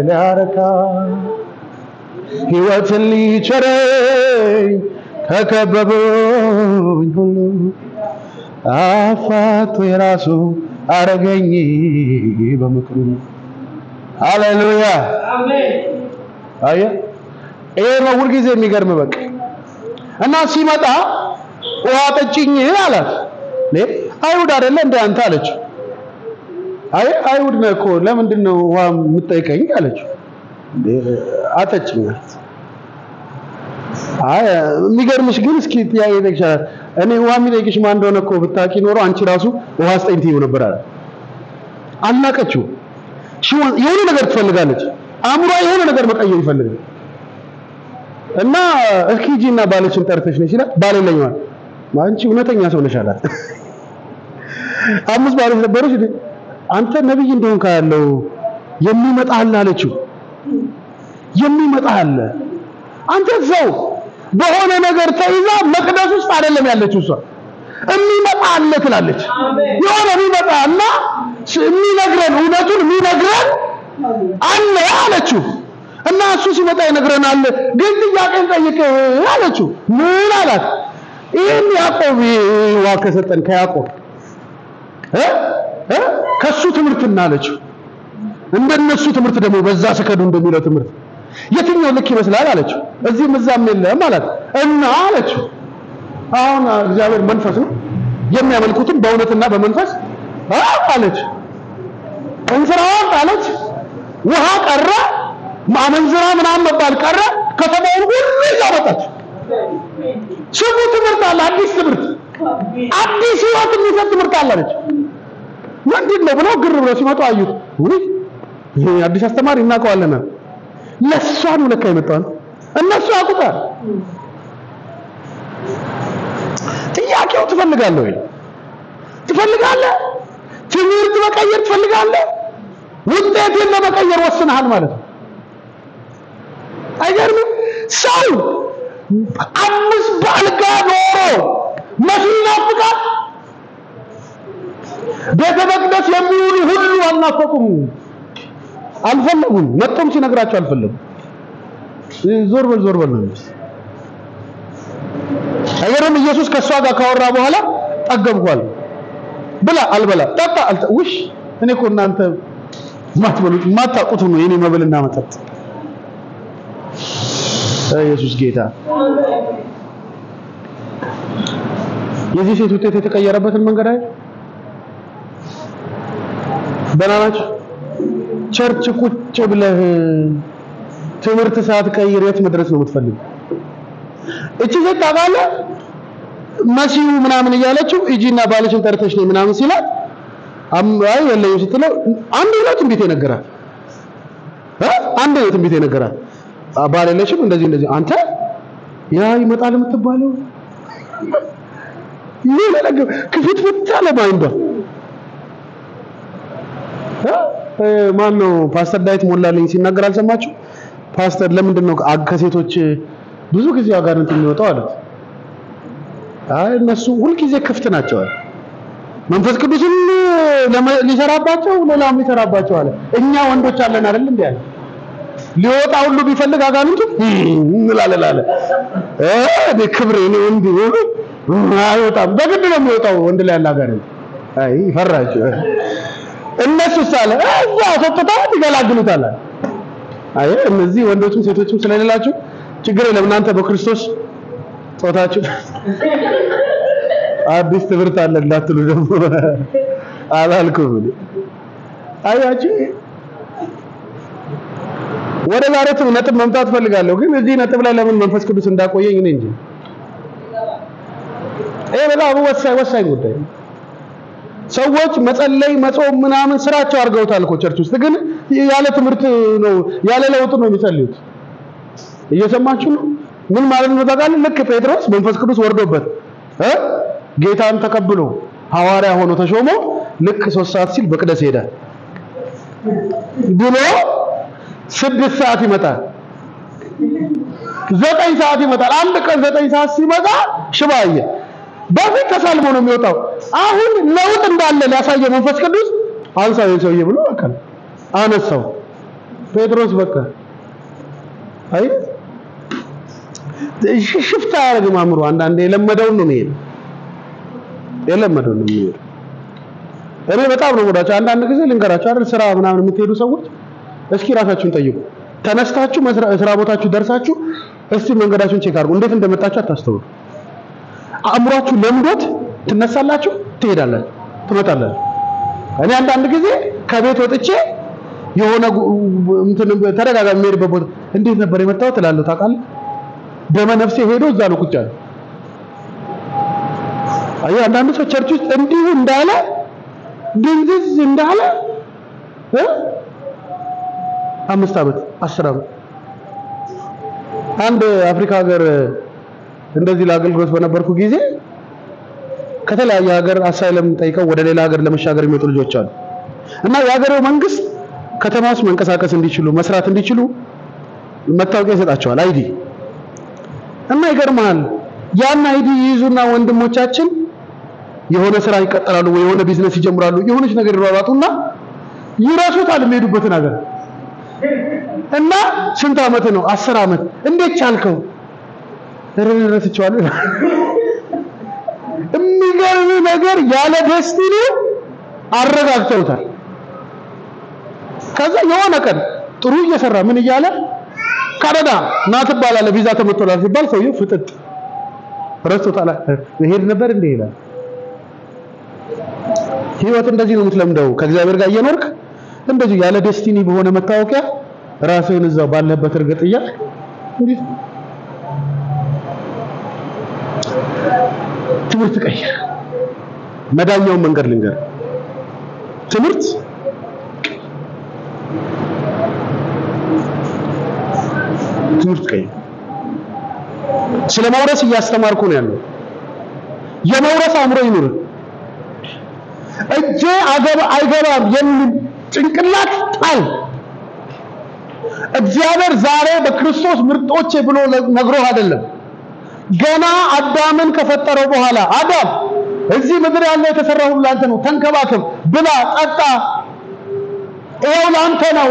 ሊያረካ ሕይወትን ሊቸረኝ ከከበበኝ ሁሉ አፋቶ የራሱ አረገኝ በምክሩ ሃሌሉያ አሜን አየ ይሄ ነው ሁልጊዜ የሚገርም በቃ እና ሲመጣ ውሃ ጠጪኝ አላት አይሁድ አይደለ እንደ አንተ አለች አይሁድ ነው እኮ ለምንድን ነው ውሃ የምትጠይቀኝ አለች አጠጪኝ የሚገርምሽ ግን እስኪ ጥያቄ ይጠይቅሻል እኔ ውሃ የሚጠይቅሽ ማን እንደሆነ እኮ ብታውቂ ኖሮ አንቺ ራሱ ውሃ ስጠኝ ትይው ነበር አለ አልናቀችው የሆነ ነገር ትፈልጋለች አእምሯ የሆነ ነገር መቀየር ይፈልጋል እና እስኪ ሂጂና ባልሽን ጠርተሽ ነሽ ይላል ባልለኝ ማለት አንቺ እውነተኛ ሰው ነሽ አላት አምስት ባሎች ነበሩሽ አንተ ነብይ እንደሆንካ ያለው የሚመጣ አለ አለችው የሚመጣ አለ አንተ ሰው በሆነ ነገር ተይዛ መቅደስ ውስጥ አይደለም ያለችው እሷ የሚመጣ አለ ትላለች የሆነ የሚመጣና የሚነግረን እውነቱን የሚነግረን አለ አለችው እና እሱ ሲመጣ ይነግረናል ግን ጥያቄን ጠይቅ አለችው ምን አላት ይሄን ያዕቆብ ዋከሰጠን ከያዕቆብ ከሱ ትምህርት እናለችው እንደነሱ ትምህርት ደግሞ በዛ ሰከዱ እንደሚለው ትምህርት የትኛው ልክ ይመስላል አለችው እዚህም እዛም የለም ማለት እና አለችው አሁን እግዚአብሔር መንፈስ ነው የሚያመልኩትን በእውነትና በመንፈስ አለች እንስራው አለች ውሃ ቀረ ማመንዝራ ምናምን መባል ቀረ ከተማውን ሁሉ ይዛወጣች ስሙ ትምህርት አለ አዲስ ትምህርት አዲስ ህይወት የሚሰጥ ትምህርት አለች ምንድን ነው ብለው ግር ብለው ሲመጡ አዩት ወይ ይሄ አዲስ አስተማሪ እናውቀዋለን ለሷ ነው ለካ ይመጣው እነሱ ያውቁታል ጥያቄው ትፈልጋለህ ወይ ትፈልጋለህ ትምህርት መቀየር ትፈልጋለህ ውጤትን ለመቀየር ወስነሃል ማለት ነው አይገርምም ሰው አምስት ባልጋ ኖሮ መስሪና ፍቃድ ቤተ መቅደስ የሚውሉ ሁሉ አልናፈቁም አልፈለጉም መጥቶም ሲነግራቸው አልፈለጉም ዞር በል ነው አይገርም ኢየሱስ ከሷ ጋር ካወራ በኋላ ጠገብኳል ብላ አልበላ ጠጣ ውሽ እኔ እኮ እናንተ ማትበሉት ማታቁት ነው የኔ መብልና መጠጥ ኢየሱስ ጌታ የዚህ ሴት ውጤት የተቀየረበትን መንገድ አይ በናናች ቸርች ቁጭ ብለህ ትምህርት ሰዓት ቀይር የት መድረስ ነው የምትፈልገው እቺ ሴት ታውቃለህ መሲሁ ምናምን እያለችው እጂና ባልሽን ጠርተሽ ነው ምናምን ሲላት አይ ወለኝ ስትለው አንድ ሁለት ትንቢት የነገራት አንድ ሁለት ትንቢት የነገራት ባለለሽም እንደዚህ አንተ ያ ይመጣል የምትባለው ይለለገ ክፍትፍት አለ ማይንዶ ማን ነው ፓስተር ዳዊት ሞላልኝ ሲናገር አልሰማችሁ? ፓስተር ለምንድን ነው ከሴቶች ብዙ ጊዜ አጋንንት የሚወጣው አለ። አይ እነሱ ሁሉ ጊዜ ክፍት ናቸው አለ። መንፈስ ቅዱስን ሊሰራባቸው ሌላም ሊሰራባቸው አለ። እኛ ወንዶች አለን አይደል እንዴ አለ። ሊወጣ ሁሉ ቢፈልግ አጋንንቱ እንላለን ክብሬ ነው እንዴ አይወጣም። በግድ ነው የሚወጣው ወንድ ላይ ያለ አጋንንት። አይ ፈራችሁ እነሱ ሳለ እዛ ተጣጣ ይገላግሉታል። አይ እነዚህ ወንዶችም ሴቶችም ስለሌላችሁ ችግር የለም እናንተ በክርስቶስ ጾታችሁ አዲስ ትምህርት አለ እንዳትሉ ደግሞ አላልኩም። አያችሁ ወደ ዛሬቱ ነጥብ መምጣት ፈልጋለሁ፣ ግን እዚህ ነጥብ ላይ ለምን መንፈስ ቅዱስ እንዳቆየኝ እኔ እንጂ በጣም ወሳኝ ጉዳይ። ሰዎች መጸለይ መጾም ምናምን ስራቸው አድርገውታል እኮ ቸርች ውስጥ፣ ግን ያለ ትምህርት ነው ያለ ለውጥ ነው የሚጸልዩት። እየሰማችሁ ነው? ምን ማለት ነው ታውቃለህ? ልክ ጴጥሮስ መንፈስ ቅዱስ ወርዶበት ጌታን ተቀብሎ ሐዋርያ ሆኖ ተሾሞ ልክ 3 ሰዓት ሲል በቅደስ ሄደ ብሎ 6 ሰዓት ይመጣል፣ 9 ሰዓት ይመጣል። አንድ ቀን 9 ሰዓት ሲመጣ ሽባየ በፊት ተሳልሞ ነው የሚወጣው። አሁን ለውጥ እንዳለ ሊያሳየው መንፈስ ቅዱስ አንሳው ሰውዬ ብሎ በቃ አነሳው። ጴጥሮስ በቃ አይ ሽፍታ ያደርግ ማምሩ አንዳንዴ የለመደውን ነው የሚሄድ እኔ በጣም ነው ወዳቸው። አንዳንድ ጊዜ ልንገራችሁ አይደል ስራ ምናምን የምትሄዱ ሰዎች እስኪ ራሳችሁን ጠይቁ። ተነስታችሁ ስራ ቦታችሁ ደርሳችሁ እስቲ መንገዳችሁን ቼክ አድርጉ። እንዴት እንደመጣችሁ አታስተውሉ። አእምሯችሁ ለምዶት ትነሳላችሁ፣ ትሄዳላችሁ፣ ትመጣላችሁ። እኔ አንዳንድ ጊዜ ከቤት ወጥቼ የሆነ እንትን ተረጋጋሚ የሚሄድበት ቦታ እንዴት ነበር የመጣው ትላለሁ ታውቃለህ። ደመ ነፍሴ ሄዶ እዛ ነው ቁጭ ያለው። አይ አንዳንድ ሰው ቸርች ውስጥ እንዲሁ እንዳለ ድንዝዝ እንዳለ 5 ዓመት 10 ዓመት አንድ አፍሪካ ሀገር እንደዚህ ለአገልግሎት በነበርኩ ጊዜ ከተለያየ ሀገር አሳይለም ጠይቀው ወደ ሌላ ሀገር ለመሻገር የሚመጡ ልጆች አሉ እና የሀገሬው መንግስት ከተማ ውስጥ መንቀሳቀስ እንዲችሉ መስራት እንዲችሉ መታወቂያ ይሰጣቸዋል፣ አይዲ። እና ይገርማል ያን አይዲ ይይዙና ወንድሞቻችን የሆነ ስራ ይቀጥላሉ ወይ የሆነ ቢዝነስ ይጀምራሉ፣ የሆነች ነገር ይሯሯጡና ይረሱታል የሚሄዱበትን ሀገር። እና ስንት ዓመት ነው? 10 ዓመት። እንዴት ቻልከው? ረረረትቻለሁ። የሚገርም ነገር ያለ ደስቲኒ አረጋግተውታል። ከዛ የሆነ ቀን ጥሩ እየሰራ ምን እያለ ካናዳ ና ትባላለህ ቪዛ ተመቶላል ሲባል ሰውየው ፍጥጥ ረስቶታል። ሄድ ነበር እንዴ ይላል። ህይወት እንደዚህ ነው የምትለምደው። ከእግዚአብሔር ጋር እየኖርክ እንደዚህ ያለ ደስቲኒ በሆነ መታወቂያ ራስህን እዛው ባለበት እርግጥ እያልክ እንዴት ትምህርት ቀይር። መዳኛውን መንገድ ልንገር። ትምህርት ቀይር። ስለ መውረስ እያስተማርኩ ነው ያለው። የመውረስ አእምሮ ይኑር። እጄ አይገባም የሚል ጭንቅላት ጣል። እግዚአብሔር ዛሬ በክርስቶስ ምርጦቼ ብሎ ነግሮህ አይደለም። ገና አዳምን ከፈጠረው በኋላ አዳም እዚህ ምድር ያለ የተሰራው ሁሉ ላንተ ነው፣ ተንከባከብ፣ ብላ፣ ጠጣ፣ ይሄው ላንተ ነው፣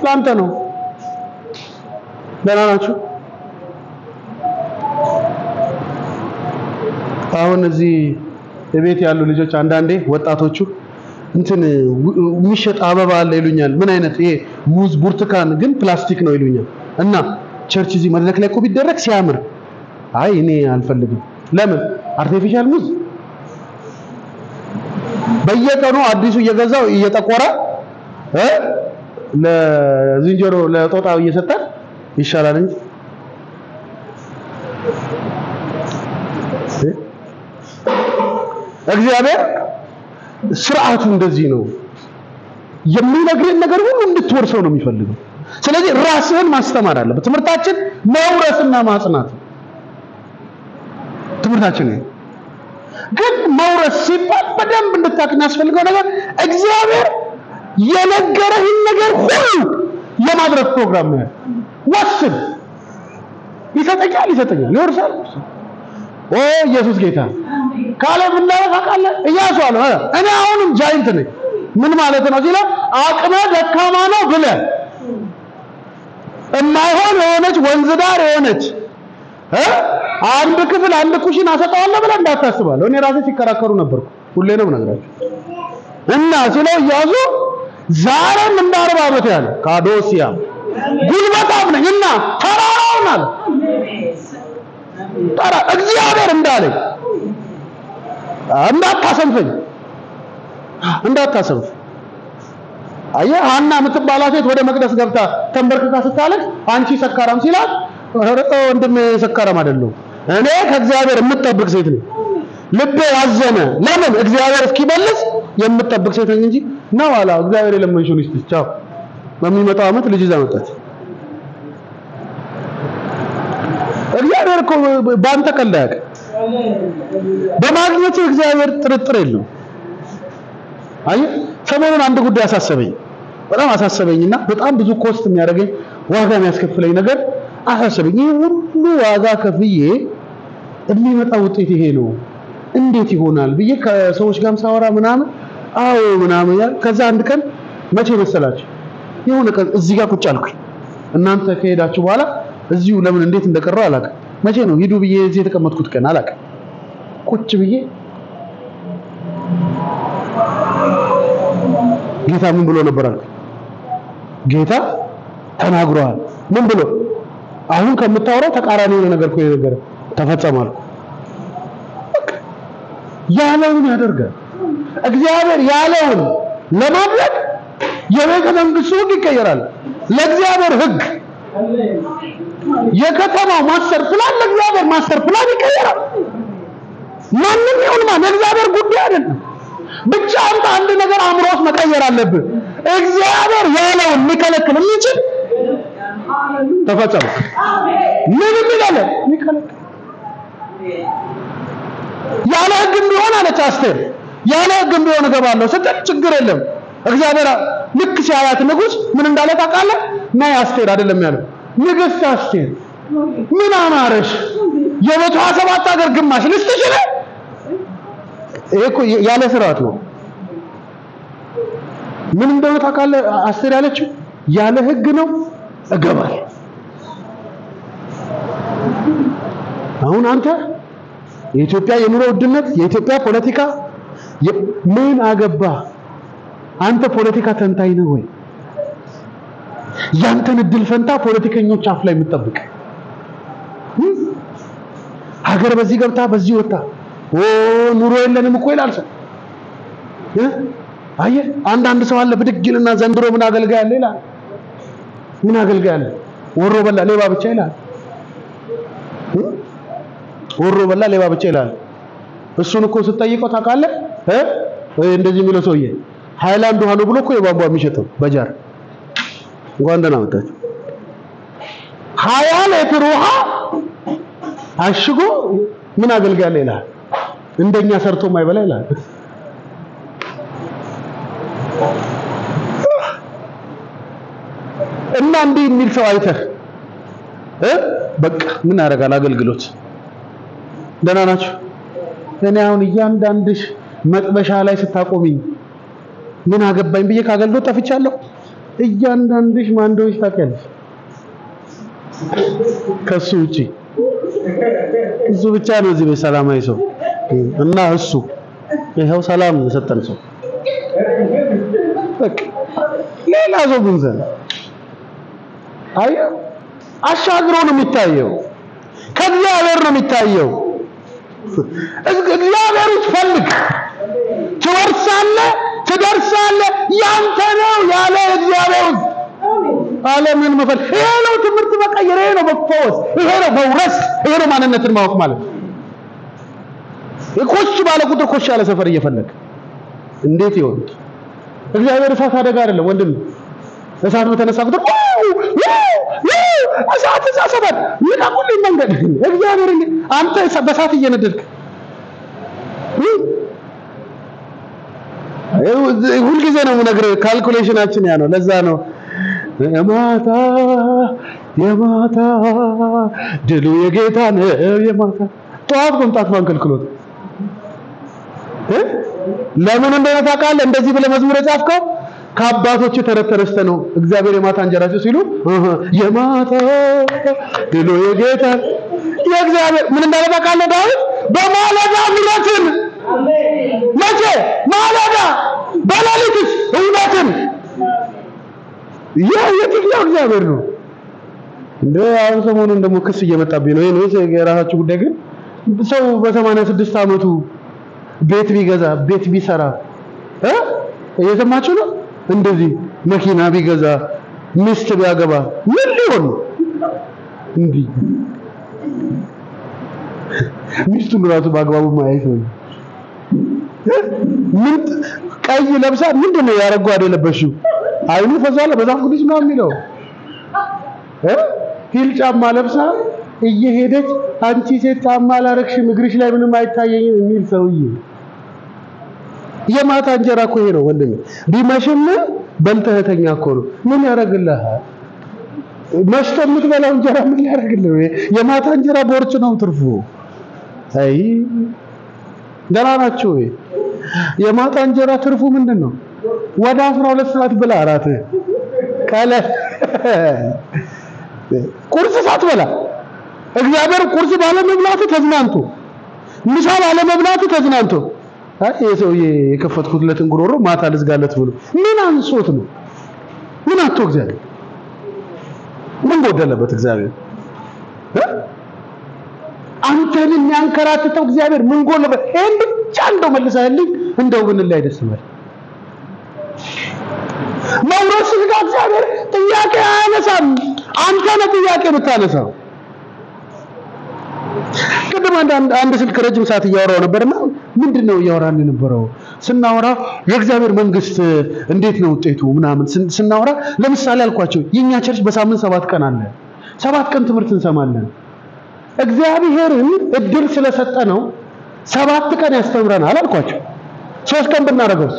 ላንተ ነው። ደህና ናችሁ? አሁን እዚህ ቤት ያሉ ልጆች አንዳንዴ ወጣቶቹ እንትን የሚሸጥ አበባ አለ ይሉኛል። ምን አይነት? ይሄ ሙዝ ብርቱካን ግን ፕላስቲክ ነው ይሉኛል። እና ቸርች እዚህ መድረክ ላይ እኮ ቢደረግ ሲያምር፣ አይ እኔ አልፈልግም። ለምን? አርቲፊሻል ሙዝ በየቀኑ አዲሱ እየገዛው እየጠቆረ ለዝንጀሮ ለጦጣው እየሰጠ ይሻላል እንጂ እግዚአብሔር ስርዓቱ እንደዚህ ነው። የሚነግርህን ነገር ሁሉ እንድትወርሰው ነው የሚፈልገው። ስለዚህ ራስህን ማስተማር አለበት። ትምህርታችን መውረስና ማጽናት ትምህርታችን ነው። ግን መውረስ ሲባል በደንብ እንድታውቅ የሚያስፈልገው ነገር እግዚአብሔር የነገረህን ነገር ሁሉ የማድረግ ፕሮግራም ነው። ወስን ይሰጠኛል ይወርሳል። ኢየሱስ ጌታ ካሌብ እንዳለ ካለ ኢያሱ አለ እኔ አሁንም ጃይንት ነኝ። ምን ማለት ነው ሲል አቅመ ደካማ ነው ብለህ የማይሆን የሆነች ወንዝ ዳር የሆነች አንድ ክፍል አንድ ኩሽን አሰጣዋለሁ ብለህ እንዳታስባለሁ። እኔ ራሴ ሲከራከሩ ነበርኩ። ሁሌ ነው ነገራችሁ እና ሲለው ኢያሱ ዛሬም እንደ 40 ዓመት ያለ ካዶሲያ ጉልበታም ነኝ እና ተራራውን አለ ታራ እግዚአብሔር እንዳለኝ እንዳታሰንፍ አየ ሐና የምትባላ ሴት ወደ መቅደስ ገብታ ተንበርክካ ስታለቅስ አንቺ ሰካራም ሲላት ወንድሜ ሰካራም አይደለም እኔ ከእግዚአብሔር የምጠብቅ ሴት ነኝ። ልቤ ያዘነ ለምን እግዚአብሔር እስኪመልስ የምጠብቅ ሴት ነኝ እንጂ ነው አላ እግዚአብሔር የለመንሽውን ይስጥሽ ቻው በሚመጣው ዓመት ልጅ ይዛ መጣች። እግዚአብሔር እኮ ባንተ ቀላቅ በማግኘት እግዚአብሔር ጥርጥር የለው። አይ ሰሞኑን አንድ ጉዳይ በጣም አሳሰበኝና በጣም ብዙ ኮስት የሚያደርገኝ ዋጋ የሚያስከፍለኝ ነገር አሳሰበኝ። ይሄ ሁሉ ዋጋ ከፍዬ የሚመጣ ውጤት ይሄ ነው እንዴት ይሆናል ብዬ ከሰዎች ጋርም ሳወራ ምናምን ምናምን ከዛ አንድ ቀን መቼ መሰላችሁ የሆነ ቀን እዚህ ጋር ቁጭ አልኩኝ። እናንተ ከሄዳችሁ በኋላ እዚሁ ለምን እንዴት እንደቀረው አላውቅም። መቼ ነው ሂዱ ብዬ እዚህ የተቀመጥኩት ቀን አላውቅም። ቁጭ ብዬ ጌታ ምን ብሎ ነበር አልኩ። ጌታ ተናግሯል። ምን ብሎ? አሁን ከምታወራው ተቃራኒ የሆነ ነገር ነው ነገር ተፈጸማል። ያለውን ያደርጋል። እግዚአብሔር ያለውን ለማድረግ የቤተ መንግስቱ ሕግ ይቀየራል። ለእግዚአብሔር ሕግ የከተማው ማስተር ፕላን ለእግዚአብሔር ማስተር ፕላን ይቀየራል። ማንም ይሁን ማን እግዚአብሔር ጉዳይ አይደለም። ብቻ አንድ ነገር አምሮስ መቀየር አለብህ። እግዚአብሔር ያለውን ሊከለክል የሚችል ተፈጸመ። ምን ይላል? ሊከለክል ያለ ሕግም ቢሆን አለች አስቴር ያለ ሕግም ቢሆን እገባለሁ ስትል ችግር የለም። እግዚአብሔር ልክ ሲያያት ንጉስ ምን እንዳለ ታውቃለህ? ነይ አስቴር አይደለም ያለው ንግስት አስቴር ምን አማረሽ የ127 ሀገር ግማሽ ልስጥሽ ነው። ይሄ እኮ ያለ ስርዓት ነው። ምን እንደሆነ ታውቃለህ? አስቴር ያለችው ያለ ሕግ ነው እገባለሁ። አሁን አንተ የኢትዮጵያ የኑሮ ውድነት የኢትዮጵያ ፖለቲካ ምን አገባ? አንተ ፖለቲካ ተንታኝ ነህ ወይ? ያንተን እድል ፈንታ ፖለቲከኞች አፍ ላይ የምትጠብቅ ሀገር በዚህ ገብታ በዚህ ወጣ ኑሮ የለንም እኮ ይላል ሰው። አየህ አንድ ሰው አለ ብድግ ይልና ዘንድሮ ምን አገልጋይ አለ ይላል። ምን አገልጋይ አለ? ወሮ በላ ሌባ ብቻ ይላል። ወሮ በላ ሌባ ብቻ ይላል። እሱን እኮ ስትጠይቀው ታውቃለህ እንደዚህ የሚለው ሰውዬ ሃይላንድ ውሃ ነው ብሎ እኮ የቧንቧ የሚሸጠው በጃር እንኳን ደህና መጣችሁ 20 ሊትር ውሃ አሽጎ ምን አገልጋይ አለ ይላል። እንደኛ ሰርቶ ማይበላ ይላል። እና እንዲህ የሚል ሰው አይተህ በቃ ምን ያደርጋል አገልግሎት። ደህና ናችሁ? እኔ አሁን እያንዳንድሽ መጥበሻ ላይ ስታቆሚኝ ምን አገባኝ ብዬ ካገልግሎት ጠፍቻለሁ። እያንዳንድሽ ማን እንደሆነሽ ታውቂያለሽ ከሱ ውጪ እሱ ብቻ ነው እዚህ በሰላማዊ ሰው እና እሱ ይሄው ሰላም የሰጠን ሰው በቃ ሌላ ሰው ብንዘን አየው አሻግሮ ነው የሚታየው። ከእግዚአብሔር ነው የሚታየው። እግዚአብሔር ፈልግ ትወርሳለህ ትደርሳለህ ያንተ ነው ያለ እግዚአብሔር ዓለምን መፈልግ ይሄ ነው ትምህርት መቀየር ይሄ ነው መፈወስ ይሄ ነው መውረስ ይሄ ነው ማንነትን ማወቅ ማለት የኮሽ ባለ ቁጥር ኮሽ ያለ ሰፈር እየፈለግ እንዴት ይሆን? እግዚአብሔር እሳት አደጋ አይደለም ወንድም እሳት በተነሳ ቁጥር እሳት እሳት ይላቁልኝ መንገድ እግዚአብሔር አንተ በእሳት እየነደድክ ሁሉ ጊዜ ነው ነገር ካልኩሌሽናችን ያ ነው ለዛ ነው የማታ ድሉ የጌታ ነው የማታ ጧት ቆምጣት ማንከልክሎት ለምን እንደሆነ ታውቃለህ እንደዚህ ብለህ መዝሙር የጻፍከው ከአባቶች ተረተረስተ ነው እግዚአብሔር የማታ እንጀራቸው ሲሉ የማታ ድሉ የጌታ የእግዚአብሔር ምን እንዳለ ታውቃለህ ዳዊት በማለዳ ምሕረትን መቼ ማለዳ በሌሊት እውነትን የትኛው እግዚአብሔር ነው እንደ አሁን ሰሞኑን ደግሞ ክስ እየመጣብኝ ነው ይሄ የራሳችሁ ጉዳይ ግን ሰው በ86 አመቱ ቤት ቢገዛ ቤት ቢሰራ እየሰማችሁ ነው እንደዚህ መኪና ቢገዛ ሚስት ቢያገባ ምን ሊሆን እንዴ ሚስቱን ራሱ በአግባቡ ማየት ነው ምን ቀይ ለብሳ ምንድነው ያረጋው አይደለበሽው አይኑ ፈዛለ በዛፍ ቅዱስ ነው የሚለው ሂል ጫማ ለብሳ እየሄደች አንቺ ሴት ጫማ አላረክሽም እግርሽ ላይ ምንም አይታየኝም የሚል ሰውዬ የማታ እንጀራ እኮ ይሄ ነው ወንድሜ ቢመሽም በልተህተኛ እኮ ነው ምን ያረግልሃል መሽቶ የምትበላው እንጀራ ምን ያረግልህ የማታ እንጀራ ቦርጭ ነው ትርፉ አይ ደራናችሁ የማታ እንጀራ ትርፉ ምንድነው ወደ 12 ሰዓት ብላ አራት ካለ ቁርስ ሳትበላ እግዚአብሔር ቁርስ ባለ መብላቱ ተዝናንቶ ምሳ ባለ መብላቱ ተዝናንቶ ሰውዬ የከፈትኩትለትን ጉሮሮ ማታ ልዝጋለት ብሎ ምን አንሶት ነው ምን አጥቶ እግዚአብሔር ምን ጎደለበት እግዚአብሔር አንተን የሚያንከራትተው እግዚአብሔር ምን ጎደለበት ይሄን ብቻ እንደው መልሰህልኝ እንደው ምን ላይ ደስ ማለት መውረስ ጋር እግዚአብሔር ጥያቄ አያነሳም አንተ ነህ ጥያቄ ብታነሳው ቅድም አንድ ስልክ ረጅም ሰዓት እያወራው ነበርና ምንድነው እያወራን የነበረው ስናወራ የእግዚአብሔር መንግስት እንዴት ነው ውጤቱ ምናምን ስናወራ ለምሳሌ አልኳቸው የኛ ቸርች በሳምንት 7 ቀን አለ 7 ቀን ትምህርት እንሰማለን እግዚአብሔርን እድል ስለሰጠ ነው 7 ቀን ያስተምረናል አልኳቸው 3 ቀን ብናረገውስ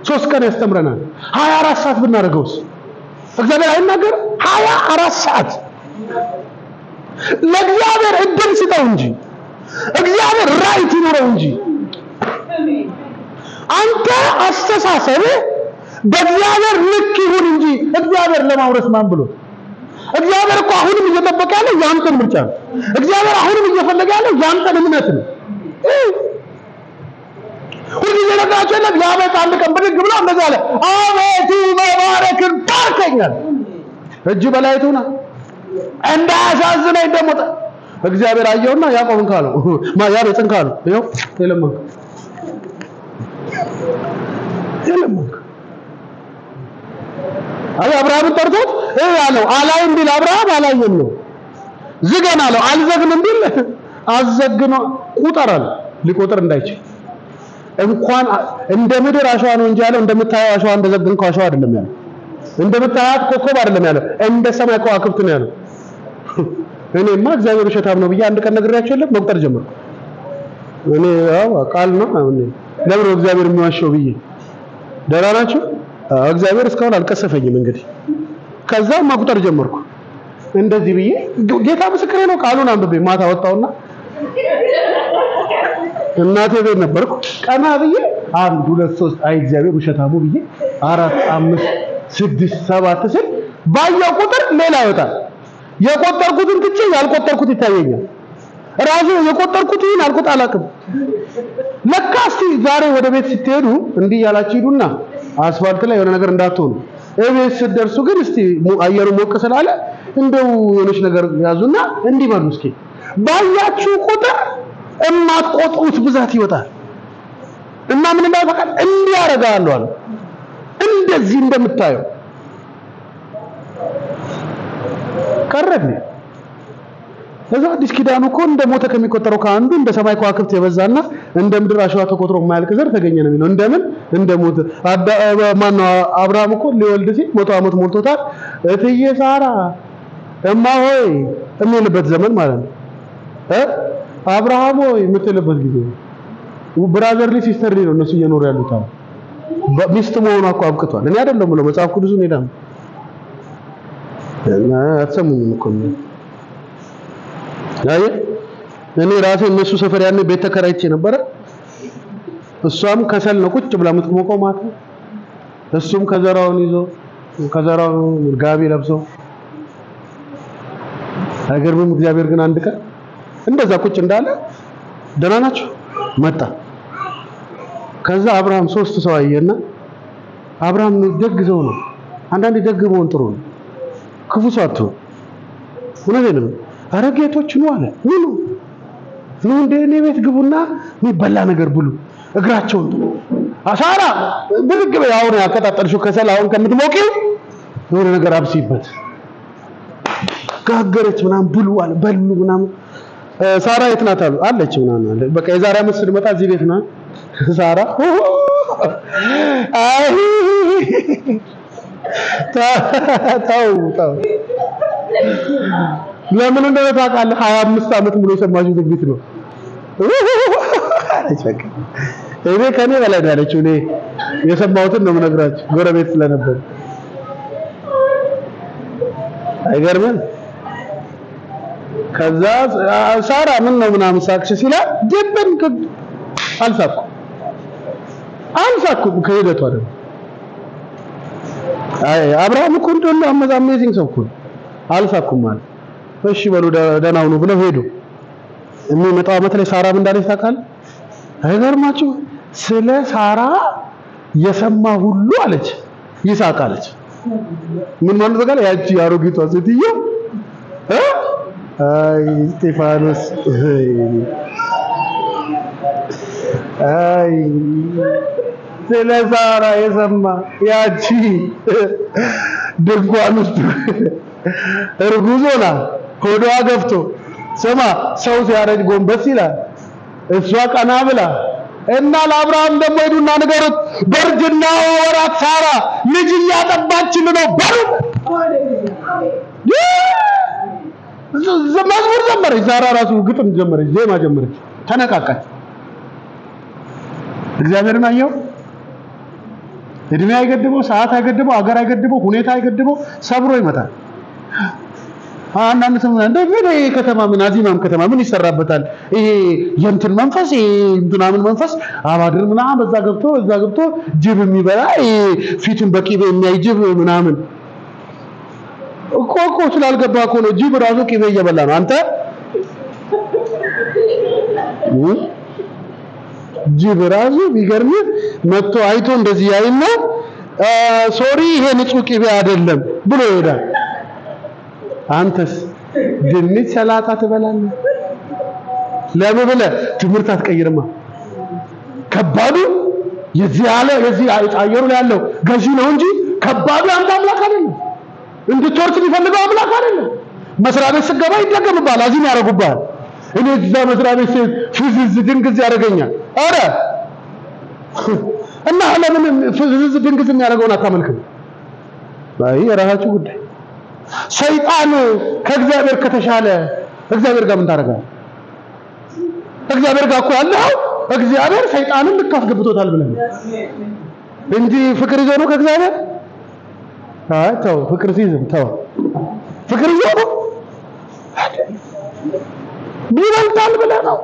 3 ቀን ያስተምረናል 24 ሰዓት ብናረገውስ እግዚአብሔር አይናገር 24 ሰዓት ለእግዚአብሔር እድል ስጠው እንጂ እግዚአብሔር ራይት ይኖረው እንጂ አንተ አስተሳሰብ በእግዚአብሔር ልክ ይሁን እንጂ እግዚአብሔር ለማውረስ ማን ብሎ እግዚአብሔር እኮ አሁንም እየጠበቀ ያለው ያንተን ምርጫ ነው እግዚአብሔር አሁንም እየፈለገ ያለው ያንተን እምነት ነው ሁሉ ነገራችን ለእግዚአብሔር አንድ ቀን ብድግ ብሎ እንደዛ አለ አቤቱ መባረክን ባርከኛል እጅ በላይቱና እንዳያሳዝነኝ ደሞ እግዚአብሔር አየውና ያዕቆብን ካለው ያቤጽን ካለው ይሄው የለመንክ አብርሃም ጠርቶት ያለው አላይም ቢል አብርሃም አላየም ነው ዝገና አለው አልዘግንም ቢል አዘግኖ ቁጠራል ሊቆጥር እንዳይችል እንኳን እንደ ምድር አሸዋ ነው እንጂ ያለው እንደምታየው አሸዋ እንደዘግንከው አሸዋ አይደለም ያለው እንደምታያት ኮከብ አይደለም ያለው እንደ ሰማይ ከዋክብት ነው ያለው እኔማ እግዚአብሔር ሸታም ነው ብዬ አንድ ቀን ነግሬያቸው የለም መቁጠር ጀመርኩ እኔ ያው ቃል ነው አሁን ለምን እግዚአብሔር የሚዋሸው ብዬ ደራናችሁ እግዚአብሔር እስካሁን አልቀሰፈኝም እንግዲህ ከዛ መቁጠር ጀመርኩ እንደዚህ ብዬ ጌታ ምስክሬ ነው ቃሉን አንብቤ ማታ ወጣውና እናቴ ቤት ነበርኩ ቀና ብዬ 1 2 3 አይ እግዚአብሔር ሸታሙ ብዬ 4 5 6 7 ስል ባየው ቁጥር ሌላ ይወጣል የቆጠርኩትን ትቼ ያልቆጠርኩት ይታየኛል ራሱ የቆጠርኩትን አልቆጥ አላቅም ለካስቲ ዛሬ ወደ ቤት ስትሄዱ እንዲህ ያላችሁ ሂዱና አስፋልት ላይ የሆነ ነገር እንዳትሆኑ እቤት ስትደርሱ ግን እስቲ አየሩ ሞቅ ስላለ እንደው የሆነች ነገር ያዙና እንዲህ በሉ እስኪ ባያችሁ ቁጥር እማትቆጥሩት ብዛት ይወጣል እና ምን እንዳይፈቀድ እንዲህ ያረጋሉ አለ እንደዚህ እንደምታዩ ቀረብ ለዛ አዲስ ኪዳኑ እኮ እንደ ሞተ ከሚቆጠረው ከአንዱ እንደ ሰማይ ከዋክብት የበዛና እንደ ምድር አሸዋ ተቆጥሮ የማያልቅ ዘር ተገኘ ነው የሚለው። እንደምን እንደ ሞተ ማነው አብርሃም እኮ ሊወልድ ሲል 100 ዓመት ሞልቶታል። እትዬ ሳራ እማ ሆይ የሚልበት ዘመን ማለት ነው። አብርሃም ሆይ የምትልበት ጊዜ ብራዘርሊ ሲስተርሊ ነው እነሱ እየኖሩ ያሉት። ሚስት መሆኗ እኮ አብቅቷል። እኔ አይደለም ብለው መጽሐፍ ቅዱስን ሄዳ እና አትሰሙኝም እኮ እኔ ራሴ እነሱ ሰፈር ያኔ ቤት ተከራይቼ ነበረ። እሷም ከሰል ነው ቁጭ ብላ የምትሞቀው ማለት ነው። እሱም ከዘራውን ይዞ ከዘራው ጋቢ ለብሶ አይገርምም? እግዚአብሔር ግን አንድ ቀን እንደዛ ቁጭ እንዳለ ደህና ናቸው መጣ። ከዛ አብርሃም 3 ሰው አየና አብርሃም ደግ ሰው ነው። አንዳንዴ ደግ መሆን ጥሩ ነው። ክፉ ሰው አትሁን። እውነቴን ነው። ኧረ ጌቶች ነው አለ ምን ነው እንደኔ ቤት ግቡና የሚበላ ነገር ብሉ እግራቸውን ሳራ ብድግ በይ አሁን ያከታተልሽው ከሰል አሁን ከምትሞቂው የሆነ ነገር አብሲበት ጋገረች ምናምን ብሉ አለ በሉ ምናምን። ሳራ የት ናት አሉ አለች ምናምን አለ። በቃ የዛሬ ዓመት ስትመጣ እዚህ ቤት ናት ሳራ። አይ ታው ለምን እንደሆነ ታውቃለህ? 25 ዓመት ሙሉ የሰማችው ትንቢት ነው። አለች በቃ እኔ ከኔ በላይ ነው ያለችው። እኔ የሰማሁትን ነው የምነግራችሁ ጎረቤት ስለነበር። አይገርምም? ከዛ ሳራ ምን ነው ምናምን ሳቅሽ ሲላት ድብን አልሳኩም ከሄደቷ አይደል። አይ አብርሃም እኮ እንደው አሜዚንግ ሰው እኮ አልሳኩም ማለት እሺ በሉ ደህና ሁኑ ብለው ሄዱ። የሚመጣው ዓመት ላይ ሳራ ምን እንዳለች ታውቃለህ? አይገርማችሁ? ስለ ሳራ የሰማ ሁሉ አለች ይስሐቅ አለች። ምን ማለት ነው? ያቺ አሮጊቷ ሴትዮ አይ ስቴፋኖስ አይ ስለ ሳራ የሰማ ያቺ ድንኳን ውስጥ እርጉዝ ሆና ሆዷ ገፍቶ ስማ ሰው ሲያረጅ ጎንበስ ይላል። እሷ ቀና ብላ እና ለአብርሃም ደግሞ ሄዱና ንገሩት በእርጅና ወራት ሳራ ልጅ እያጠባችን ነው በሉ። መዝሙር ጀመረች ሳራ ራሱ ግጥም ጀመረች፣ ዜማ ጀመረች፣ ተነቃቃች። እግዚአብሔርን አየው። እድሜ አይገድበው፣ ሰዓት አይገድበው፣ አገር አይገድበው፣ ሁኔታ አይገድበው፣ ሰብሮ ይመጣል። አንዳንድ ሰው እንደዚህ ከተማ ምን አዚማም ከተማ ምን ይሰራበታል? ይሄ የእንትን መንፈስ እንትናምን መንፈስ አባድር ምናምን በዛ ገብቶ ጅብ የሚበላ ፊቱን በቂቤ የሚያይ ጅብ ምናምን እኮ ስላልገባ እኮ ነው። ጅብ ራሱ ቂቤ እየበላ ነው። አንተ ጅብ ራሱ ቢገርም መጥቶ አይቶ እንደዚህ ያይና ሶሪ ይሄ ንጹህ ቂቤ አይደለም ብሎ ይሄዳል። አንተስ ድንች ሰላጣ ትበላለህ? ለምን ብለህ ትምህርት አትቀይርማ? ከባዱ የዚህ አየሩ ላይ ያለው ገዢ ነው እንጂ ከባዱ አንተ አምላክ አይደለም። እንድትወርስ ሊፈልገው አምላክ አይደለም። መስሪያ ቤት ስገባ ይደገምባል፣ አዚም ያረጉባል። እኔ እዛ መስሪያ ቤት ፍዝዝ ድንግዝ ያደርገኛል። አረ እና ለምን ፍዝዝ ድንግዝ የሚያደርገውን አታመልክም? አይ የራሳችሁ ጉዳይ። ሰይጣን ከእግዚአብሔር ከተሻለ እግዚአብሔር ጋር ምን ታደርጋለህ? እግዚአብሔር ጋር እኮ ያለው እግዚአብሔር ሰይጣንን ልክ አስገብቶታል ብለን እንጂ ፍቅር ይዞ ነው ከእግዚአብሔር። አይ ተው፣ ፍቅር ሲይዝም ተው፣ ፍቅር ይዞ ነው ይበልጣል ብለህ ነው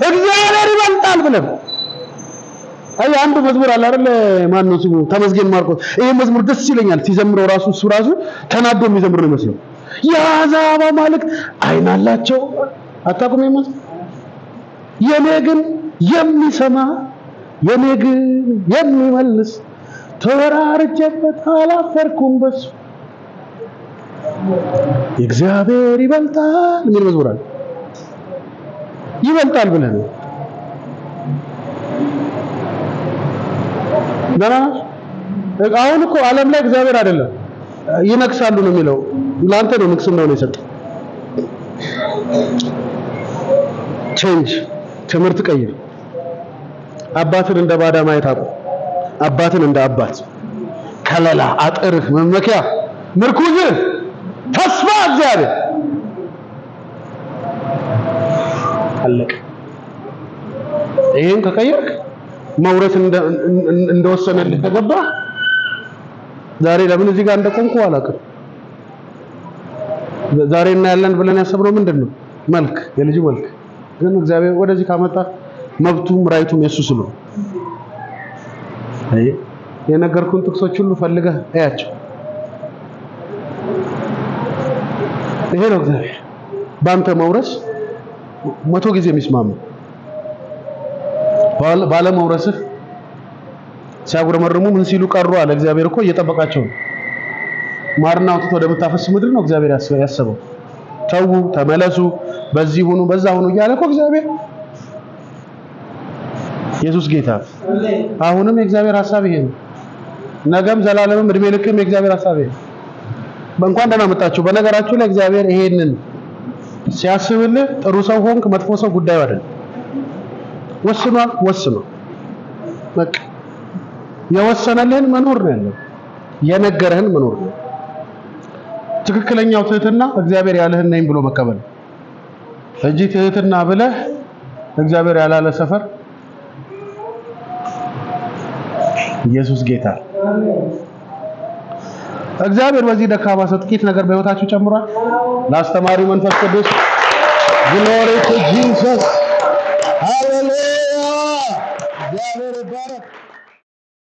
እግዚአብሔር ይበልጣል ብለህ። አይ አንዱ መዝሙር አለ አይደል? ማን ነው ስሙ? ተመስገን ማርቆስ። ይሄ መዝሙር ደስ ይለኛል ሲዘምረው ራሱ እሱ ራሱ ተናዶ የሚዘምር ነው የሚመስለው። የአሕዛብ አማልክት አይን አላቸው። አታውቁም? ይመስል የኔ ግን የሚሰማ የኔ ግን የሚመልስ ተወራርጀበት አላፈርኩም በሱ እግዚአብሔር ይበልጣል የሚል መዝሙር አለ። ይበልጣል ብለህ ነው ደህና አሁን እኮ ዓለም ላይ እግዚአብሔር አይደለም ይነክሳሉ ነው የሚለው። ላንተ ነው ንግስናውን የሰጠው። ቼንጅ ትምህርት ቀይር። አባትን እንደ ባዳ ማየት አቁም። አባትን እንደ አባት ከለላ፣ አጥርህ፣ መመኪያ፣ ምርኩዝህ፣ ተስፋ እግዚአብሔር አለቀ። ይሄን ከቀየርክ መውረስ እንደወሰነልህ ከገባ ዛሬ ለምን እዚህ ጋር እንደቆምኩ አላውቅም። ዛሬ እናያለን ብለን ያሰብነው ምንድነው? መልክ፣ የልጅ መልክ። ግን እግዚአብሔር ወደዚህ ካመጣ መብቱም ራይቱም የሱ ስለሆነ የነገርኩን ጥቅሶች ሁሉ ፈልገህ እያቸው። ይሄ ነው እግዚአብሔር ባንተ መውረስ 100 ጊዜ የሚስማማ። ባለ መውረስህ ሲያጉረመርሙ ምን ሲሉ ቀሩ አለ። እግዚአብሔር እኮ እየጠበቃቸው ነው። ማርና ወተት ወደምታፈስ ምድር ነው እግዚአብሔር ያሰበው። ተው ተመለሱ፣ በዚህ ሁኑ በዛ ሁኑ እያለ እኮ እግዚአብሔር ኢየሱስ ጌታ። አሁንም የእግዚአብሔር ሐሳብ ይሄ ነው። ነገም ዘላለምም እድሜ ልክም የእግዚአብሔር ሐሳብ ይሄ ነው። በእንኳን ደህና መጣችሁ። በነገራችሁ ላይ እግዚአብሔር ይሄንን ሲያስብልህ ጥሩ ሰው ሆንክ መጥፎ ሰው ጉዳዩ አይደለም። ወስኗል። በቃ የወሰነልህን መኖር ነው ያለው። የነገረህን መኖር ነው። ትክክለኛው ትህትና እግዚአብሔር ያለህን ነኝ ብሎ መቀበል እንጂ ትህትና ብለህ እግዚአብሔር ያላለ ሰፈር። ኢየሱስ ጌታ። እግዚአብሔር በዚህ ደካማ ሰው ጥቂት ነገር በህይወታችሁ ጨምሯል። ለአስተማሪው መንፈስ ቅዱስ ግሎሪ ቱ ጂሰስ ሃሌሉያ። እግዚአብሔር ይባረክ።